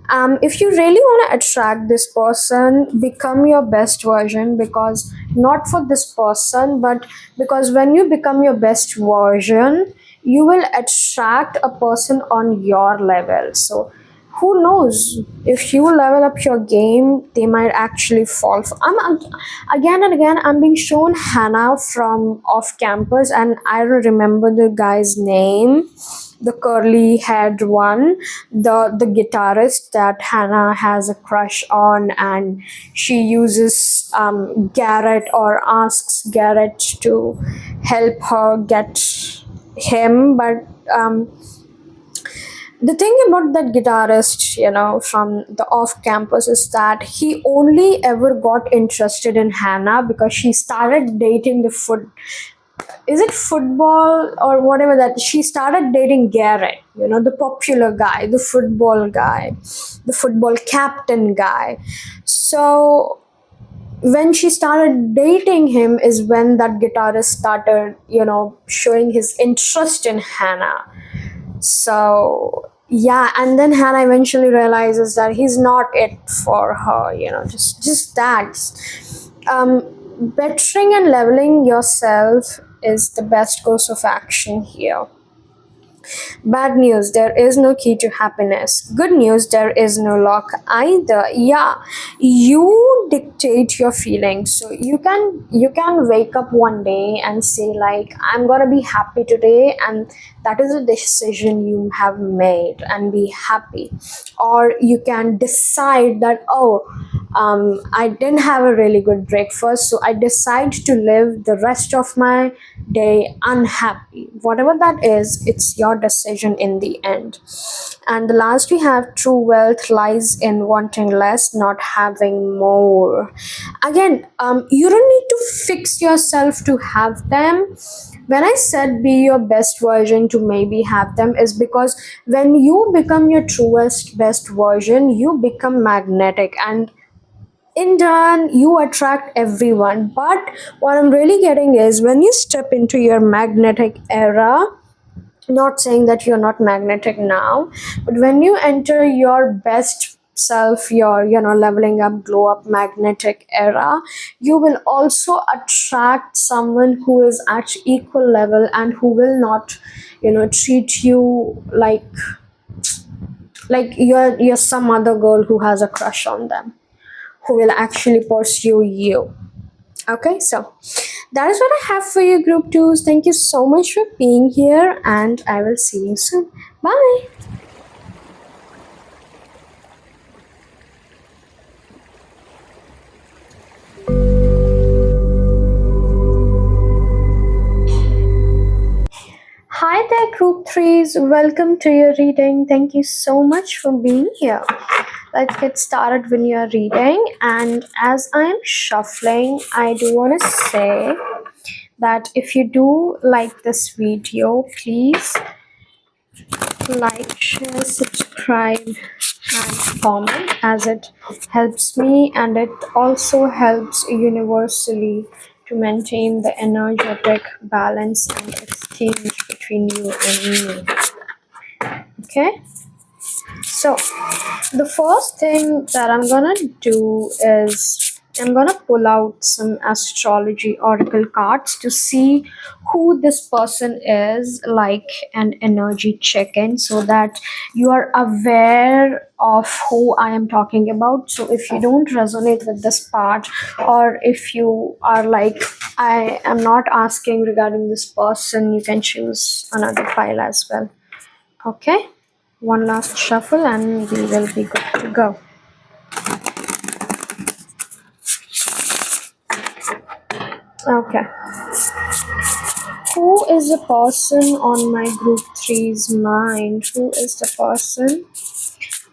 If you really want to attract this person, become your best version, because not for this person, but because when you become your best version, you will attract a person on your level. So who knows, if you level up your game, they might actually fall for. Again and again, I'm being shown Hannah from off campus, and I don't remember the guy's name, the curly haired one, the guitarist that Hannah has a crush on, and she uses Garrett, or asks Garrett to help her get him. But the thing about that guitarist, from the off campus, is that he only ever got interested in Hannah because she started dating the is it football or whatever, that she started dating Garrett, the popular guy, the football guy, the football captain guy. So when she started dating him is when that guitarist started, showing his interest in Hannah. So yeah, and then Hannah eventually realizes that he's not it for her, just that. Bettering and leveling yourself is the best course of action here. Bad news, there is no key to happiness. Good news, there is no lock either. Yeah, you dictate your feelings. So you can wake up one day and say like, I'm gonna be happy today, and that is a decision you have made, and be happy. Or you can decide that, oh, I didn't have a really good breakfast, so I decide to live the rest of my day unhappy. Whatever that is, it's your decision in the end. And the last, we have true wealth lies in wanting less, not having more. Again, you don't need to fix yourself to have them. When I said be your best version to maybe have them, is because when you become your truest best version, you become magnetic, and in turn you attract everyone. But what I'm really getting is, when you step into your magnetic era, not saying that you're not magnetic now, but when you enter your best self, your leveling up, glow up, magnetic era, you will also attract someone who is at equal level, and who will not treat you like you're some other girl who has a crush on them, who will actually pursue you. Okay, so that is what I have for you, group twos. Thank you so much for being here, and I will see you soon. Bye. Hi there, group threes. Welcome to your reading. Thank you so much for being here. Let's get started with your reading. And as I am shuffling, I do want to say that if you do like this video, please like, share, subscribe, and comment, as it helps me, and it also helps universally to maintain the energetic balance and exchange between you and me. Okay, so the first thing that I'm gonna do is I'm gonna pull out some astrology oracle cards to see who this person is, like an energy check in, so that you are aware of who I am talking about. So, if you don't resonate with this part, or if you are like, I am not asking regarding this person, you can choose another file as well. Okay, one last shuffle and we will be good to go. Okay. Who is the person on my group three's mind? Who is the person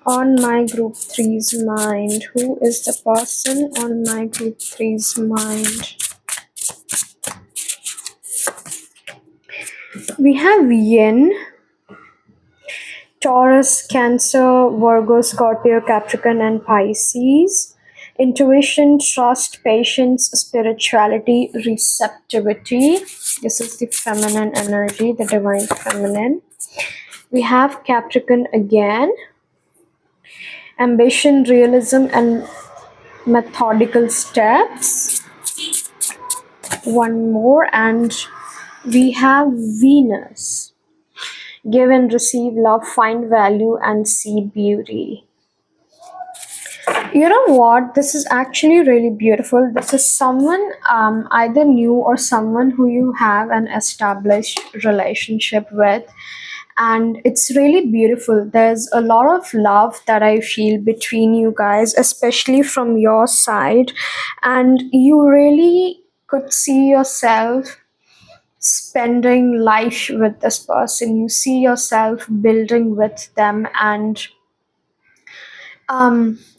on my group three's mind? Who is the person on my group three's mind? We have Yin, Taurus, Cancer, Virgo, Scorpio, Capricorn, and Pisces. Intuition, trust, patience, spirituality, receptivity. This is the feminine energy, the divine feminine. We have Capricorn again. Ambition, realism, and methodical steps. One more, and we have Venus. Give and receive love, find value, and see beauty. You know what? This is actually really beautiful. This is someone either new or someone who you have an established relationship with. And it's really beautiful. There's a lot of love that I feel between you guys, especially from your side. And you really could see yourself spending life with this person. You see yourself building with them, and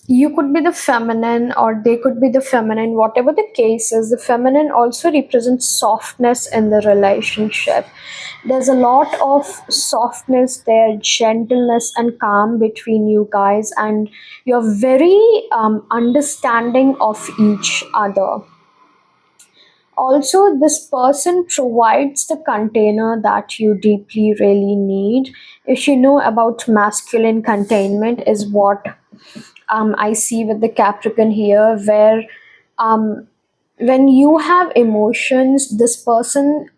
you could be the feminine or they could be the feminine. Whatever the case is, the feminine also represents softness in the relationship. There's a lot of softness there, gentleness and calm between you guys, and you're very understanding of each other. Also, this person provides the container that you deeply really need. If you know about masculine containment, is what I see with the Capricorn here, where when you have emotions, this person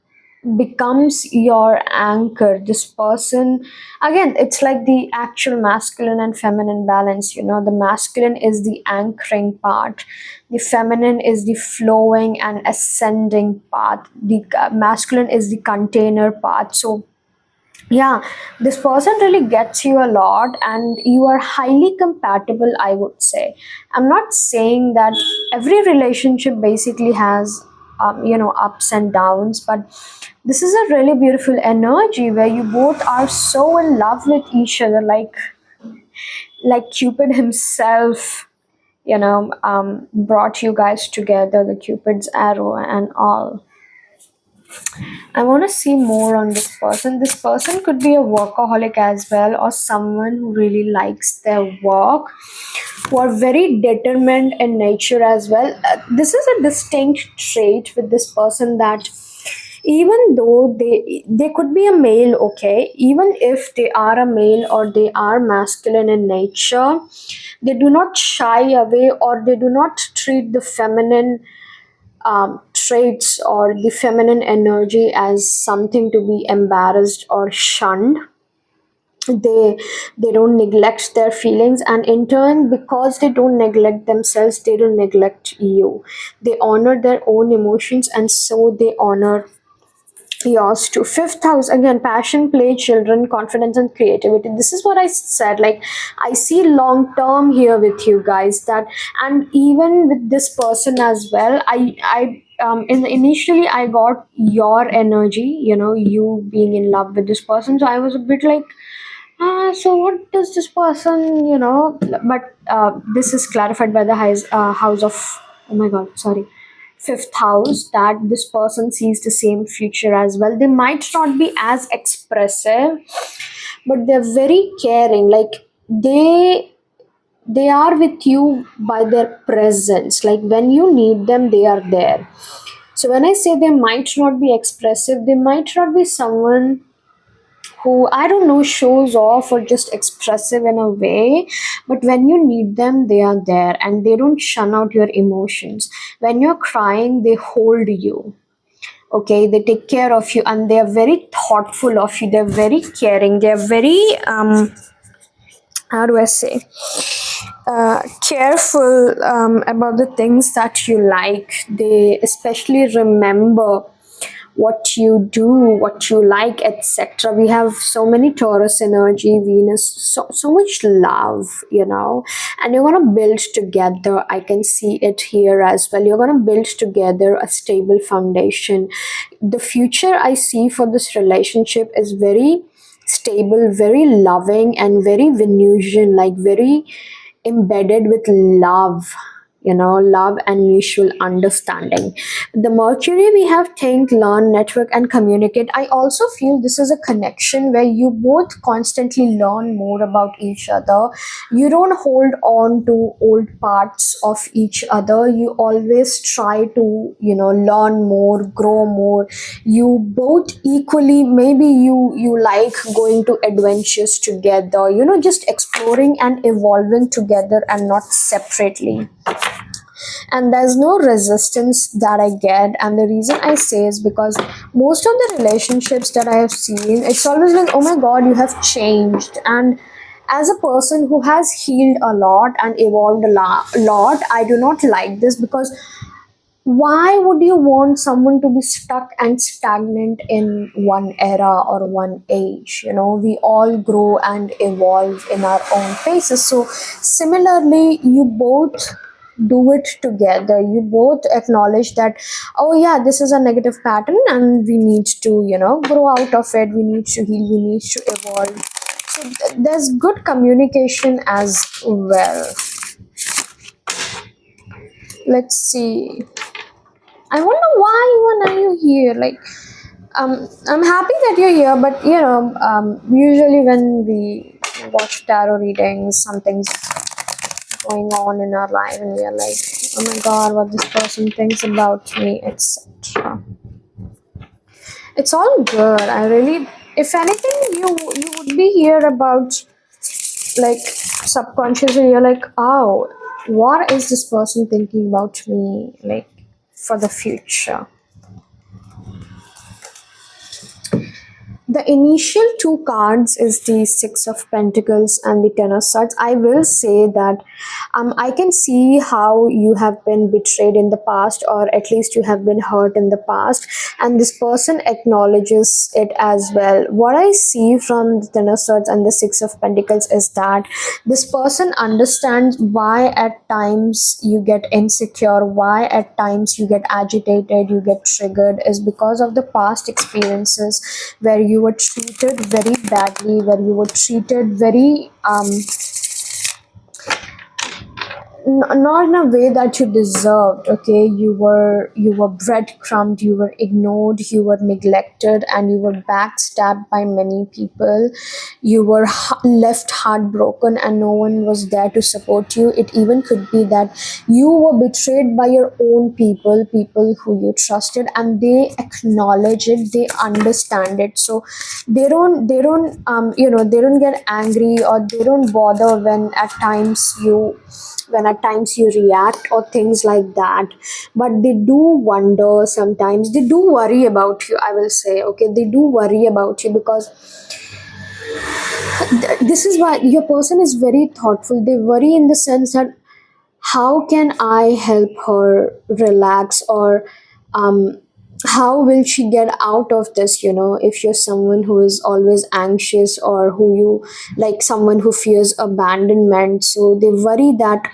becomes your anchor. This person, again, it's like the actual masculine and feminine balance. The masculine is the anchoring part, the feminine is the flowing and ascending part, the masculine is the container part. So yeah, this person really gets you a lot, and you are highly compatible, I would say. I'm not saying that every relationship basically has ups and downs, but this is a really beautiful energy where you both are so in love with each other, like Cupid himself brought you guys together, the Cupid's arrow and all. I want to see more on this person. This person could be a workaholic as well, or someone who really likes their work, who are very determined in nature as well. This is a distinct trait with this person, that even though they could be a male, okay, even if they are a male or they are masculine in nature, they do not shy away, or they do not treat the feminine traits or the feminine energy as something to be embarrassed or shunned. They don't neglect their feelings, and in turn, because they don't neglect themselves, they don't neglect you. They honor their own emotions, and so they honor yours too. Fifth house, again, passion, play, children, confidence, and creativity. This is what I said. Like, I see long term here with you guys, that, and even with this person as well. Initially I got your energy, you being in love with this person. So I was a bit like, so what does this person, but this is clarified by the house of, oh my god, sorry, fifth house, that this person sees the same future as well. They might not be as expressive, but they're very caring. Like, they are with you by their presence. Like, when you need them, they are there. So when I say they might not be expressive, they might not be someone who, I don't know, shows off or just expressive in a way, but when you need them, they are there and they don't shun out your emotions. When you're crying, they hold you. Okay, they take care of you and they are very thoughtful of you. They're very caring. They're very how do I say, careful about the things that you like. They especially remember what you do, what you like, etc. We have so many Taurus energy, Venus, so much love, and you're gonna build together. I can see it here as well. You're gonna build together a stable foundation. The future I see for this relationship is very stable, very loving, and very Venusian, like very embedded with love, love and mutual understanding. The Mercury, we have think, learn, network, and communicate. I also feel this is a connection where you both constantly learn more about each other. You don't hold on to old parts of each other. You always try to, learn more, grow more. You both equally, maybe you like going to adventures together, just exploring and evolving together and not separately. And there's no resistance that I get. And the reason I say is because most of the relationships that I have seen, it's always like, oh my god, you have changed. And as a person who has healed a lot and evolved a lot, I do not like this, because why would you want someone to be stuck and stagnant in one era or one age? We all grow and evolve in our own paces. So similarly, you both do it together. You both acknowledge that, oh yeah, this is a negative pattern and we need to, grow out of it. We need to heal, we need to evolve. So there's good communication as well. Let's see. I wonder why even are you here? Like, I'm happy that you're here, but usually when we watch tarot readings, something's going on in our life, and we are like, oh my god, what this person thinks about me, etc. It's all good. I really, if anything, you would be here about, like, subconsciously, you're like, oh, what is this person thinking about me, like, for the future? The initial two cards is the Six of Pentacles and the Ten of Swords. I will say that I can see how you have been betrayed in the past, or at least you have been hurt in the past, and this person acknowledges it as well. What I see from the Ten of Swords and the Six of Pentacles is that this person understands why at times you get insecure, why at times you get agitated, you get triggered, is because of the past experiences where you were treated very badly, where you were treated very not in a way that you deserved. Okay, you were breadcrumbed, you were ignored, you were neglected, and you were backstabbed by many people. You were left heartbroken and no one was there to support you. It even could be that you were betrayed by your own people who you trusted, and they acknowledge it, they understand it. So they don't get angry, or they don't bother when at times you react or things like that. But they do wonder sometimes, they do worry about you, I will say. Okay, they do worry about you, because this is why your person is very thoughtful. They worry in the sense that, how can I help her relax, or how will she get out of this? If you're someone who is always anxious, or who you like, someone who fears abandonment, so they worry that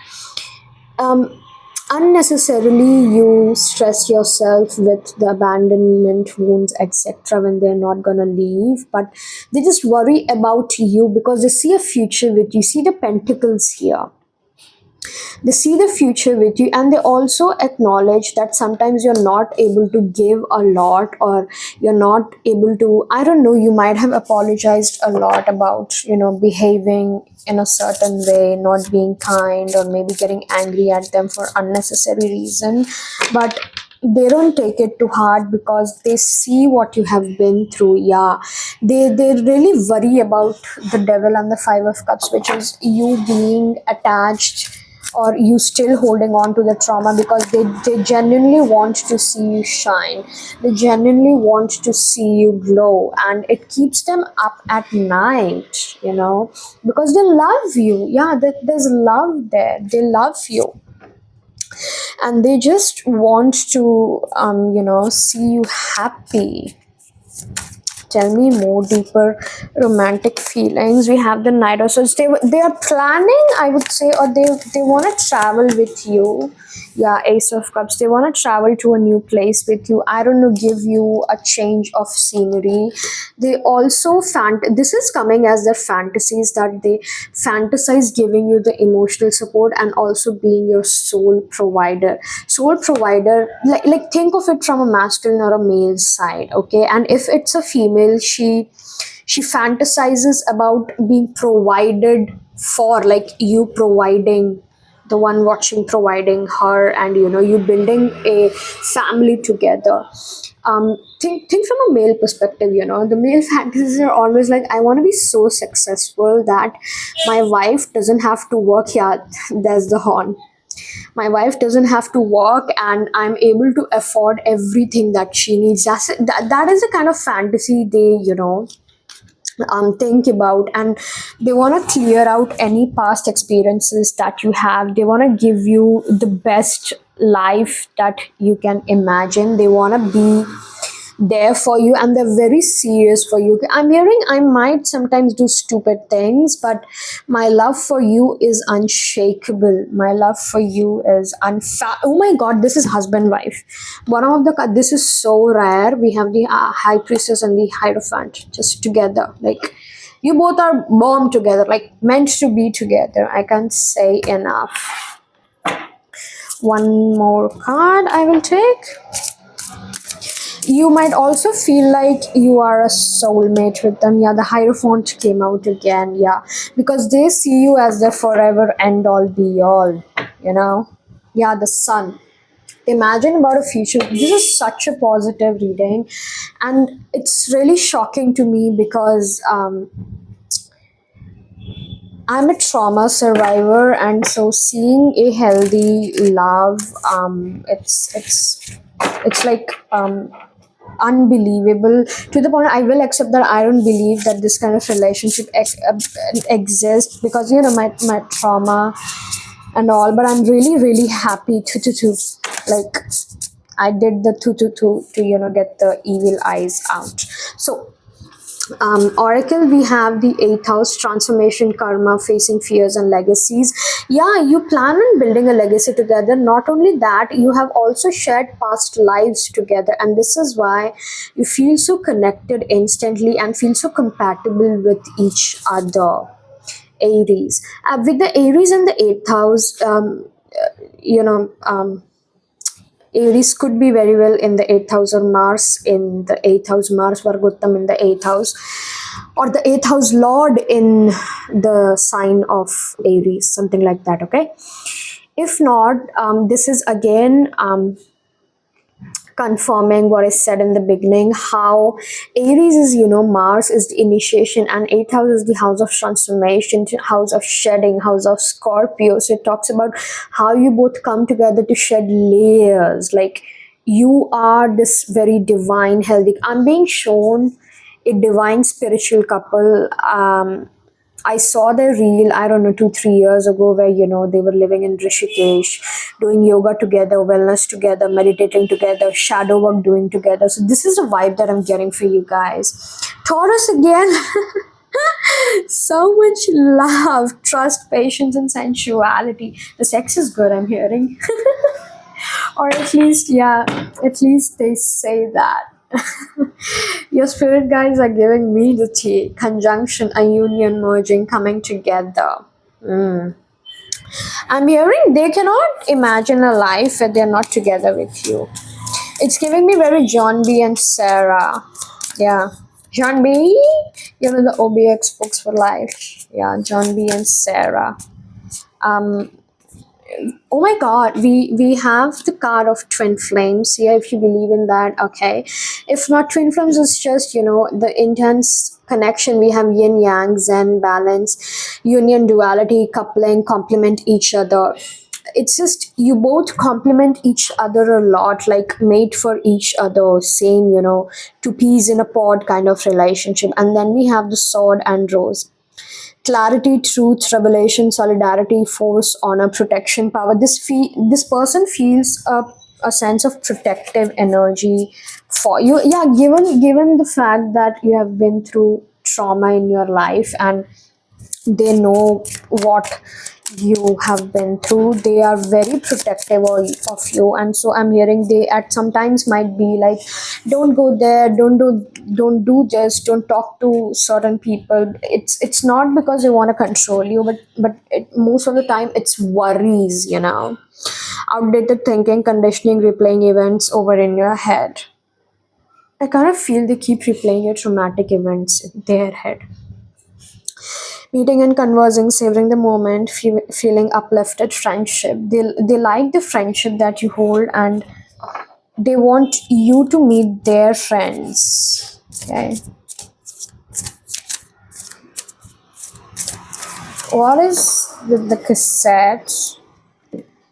unnecessarily you stress yourself with the abandonment wounds, etc., when they're not gonna leave. But they just worry about you because they see a future with you. See the pentacles here, they see the future with you, and they also acknowledge that sometimes you're not able to give a lot, or you're not able to, I don't know, you might have apologized a lot about behaving in a certain way, not being kind, or maybe getting angry at them for unnecessary reason. But they don't take it too hard because they see what you have been through. Yeah, they really worry about the devil and the five of cups, which is you being attached or you still holding on to the trauma, because they genuinely want to see you shine. They genuinely want to see you glow, and it keeps them up at night, because they love you. Yeah, there's love there. They love you, and they just want to see you happy. Tell me more deeper romantic feelings. We have the Knight of Swords. They are planning, I would say, or they want to travel with you. Yeah, Ace of Cups. They want to travel to a new place with you. I don't know, give you a change of scenery. They also this is coming as their fantasies, that they fantasize giving you the emotional support and also being your soul provider. Like think of it from a masculine or a male side, okay? And if it's a female, she fantasizes about being provided for, like you providing, the one watching providing her, and you building a family together. Think from a male perspective. The male fantasies are always like, I want to be so successful that my wife doesn't have to work. Yeah, there's the horn. My wife doesn't have to work, and I'm able to afford everything that she needs. That is the kind of fantasy they think about. And they want to clear out any past experiences that you have. They want to give you the best life that you can imagine. They want to be there for you, and they're very serious for you. I'm hearing I might sometimes do stupid things, but my love for you is unshakable. My love for you is oh my god, this is husband wife. This is so rare. We have the high priestess and the hierophant just together. Like, you both are born together, like meant to be together. I can't say enough. One more card I will take. You might also feel like you are a soulmate with them. Yeah, the Hierophant came out again. Yeah, because they see you as the forever end all be all. Yeah, the sun. Imagine about a future. This is such a positive reading, and it's really shocking to me because I'm a trauma survivor, and so seeing a healthy love, it's like unbelievable, to the point I will accept that I don't believe that this kind of relationship exists, because my trauma and all. But I'm really really happy to like I did the to get the evil eyes out. So Oracle, we have the eighth house, transformation, karma, facing fears and legacies. Yeah, you plan on building a legacy together. Not only that, you have also shared past lives together, and this is why you feel so connected instantly and feel so compatible with each other. Aries, with the Aries in the eighth house, you know. Aries could be very well in the eighth house, or Mars in the eighth house, Mars Vargottam in the eighth house, or the eighth house Lord in the sign of Aries, something like that. Okay. If not, this is again confirming what I said in the beginning, how Aries is, Mars is the initiation, and 8th house is the house of transformation, house of shedding, house of Scorpio. So it talks about how you both come together to shed layers. Like, you are this very divine, healthy. I'm being shown a divine spiritual couple. I saw their reel, I don't know, 2-3 years ago, where they were living in Rishikesh, doing yoga together, wellness together, meditating together, shadow work doing together. So this is the vibe that I'm getting for you guys. Taurus again. So much love, trust, patience, and sensuality. The sex is good, I'm hearing. Or at least, yeah, at least they say that. Your spirit guides are giving me the tea. Conjunction, a union, merging, coming together. I'm hearing they cannot imagine a life where they're not together with you. It's giving me very John B and Sarah. Yeah. John B, the OBX books for life. Yeah, John B and Sarah. Oh my god, we have the card of twin flames here, if you believe in that. Okay, if not, twin flames is just, the intense connection. We have yin yang, zen, balance, union, duality, coupling, complement each other. It's just you both complement each other a lot, like made for each other, same, two peas in a pod kind of relationship. And then we have the sword and rose: clarity, truth, revelation, solidarity, force, honor, protection, power. This person feels a sense of protective energy for you. Yeah, given the fact that you have been through trauma in your life, and they know what you have been through, they are very protective of you. And so I'm hearing they at sometimes might be like, don't go there, don't do this, don't talk to certain people. It's not because they want to control you, but most of the time it's worries, outdated thinking, conditioning, replaying events over in your head. I kind of feel they keep replaying your traumatic events in their head. Meeting and conversing, savoring the moment, feeling uplifted, friendship. They like the friendship that you hold, and they want you to meet their friends. Okay. What is with the cassette?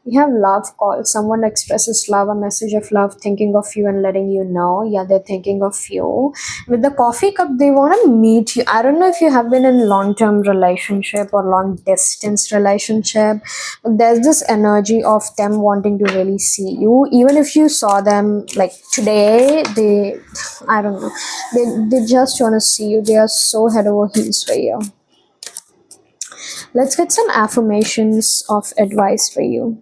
We have love call. Someone expresses love, a message of love, thinking of you and letting you know. Yeah, they're thinking of you. With the coffee cup, they want to meet you. I don't know if you have been in long-term relationship or long distance relationship, but there's this energy of them wanting to really see you. Even if you saw them like today, I don't know, they just want to see you. They are so head over heels for you. Let's get some affirmations of advice for you.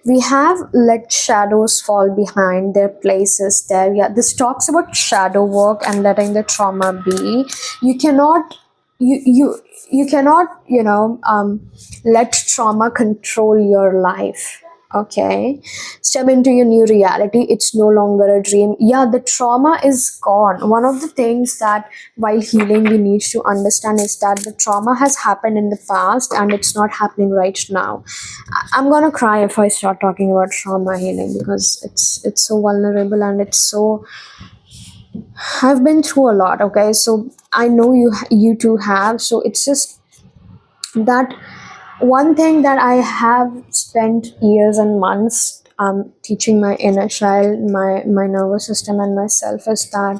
We have let shadows fall behind their places there. Yeah, this talks about shadow work and letting the trauma be. You cannot you cannot let trauma control your life. Okay, step into your new reality. It's no longer a dream. Yeah, the trauma is gone. One of the things that while healing we need to understand is that the trauma has happened in the past and it's not happening right now. I'm gonna cry if I start talking about trauma healing, because it's so vulnerable, and it's so, I've been through a lot. Okay, so I know you too have. So it's just that one thing that I have spent years and months teaching my inner child, my nervous system, and myself, is that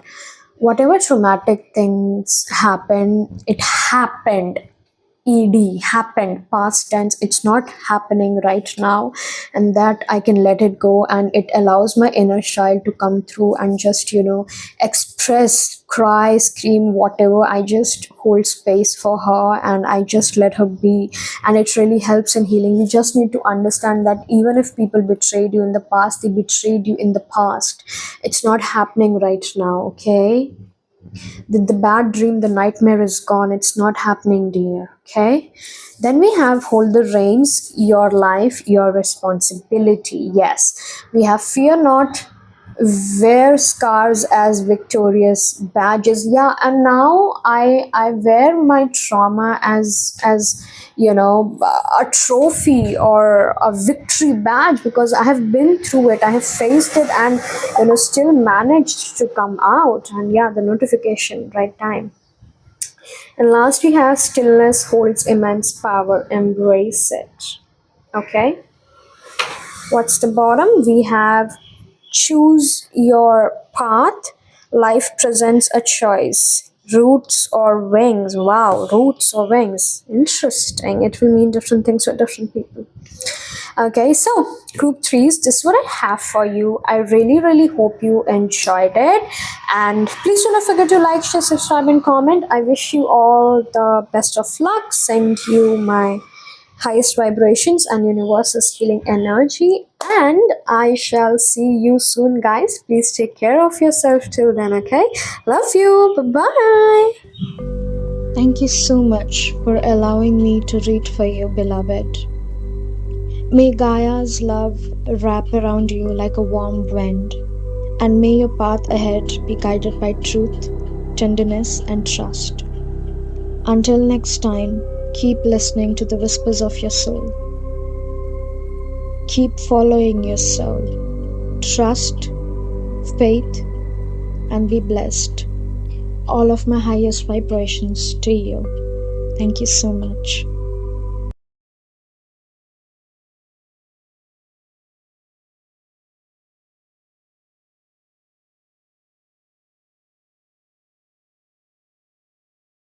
whatever traumatic things happen, it happened. Happened, past tense. It's not happening right now, and that I can let it go, and it allows my inner child to come through and just express, cry, scream, whatever. I just hold space for her and I just let her be, and it really helps in healing. You just need to understand that even if people betrayed you in the past, they betrayed you in the past. It's not happening right now. Okay, the bad dream, the nightmare is gone. It's not happening, dear. Okay. Then we have hold the reins, your life, your responsibility. Yes. We have fear not, wear scars as victorious badges. Yeah, and now I wear my trauma as a trophy or a victory badge, because I have been through it, I have faced it, and still managed to come out. And yeah, the notification, right time. And last we have stillness holds immense power, embrace it. Okay, what's the bottom? We have choose your path. Life presents a choice. Roots or wings. Wow, roots or wings. Interesting. It will mean different things for different people. Okay, so group threes, this is what I have for you. I really, really hope you enjoyed it. And please do not forget to like, share, subscribe, and comment. I wish you all the best of luck. Send you my highest vibrations and universe's healing energy. And I shall see you soon, guys. Please take care of yourself till then, okay? Love you. Bye-bye. Thank you so much for allowing me to read for you, beloved. May Gaia's love wrap around you like a warm wind, and may your path ahead be guided by truth, tenderness, and trust. Until next time, keep listening to the whispers of your soul. Keep following your soul. Trust, faith, and be blessed. All of my highest vibrations to you. Thank you so much.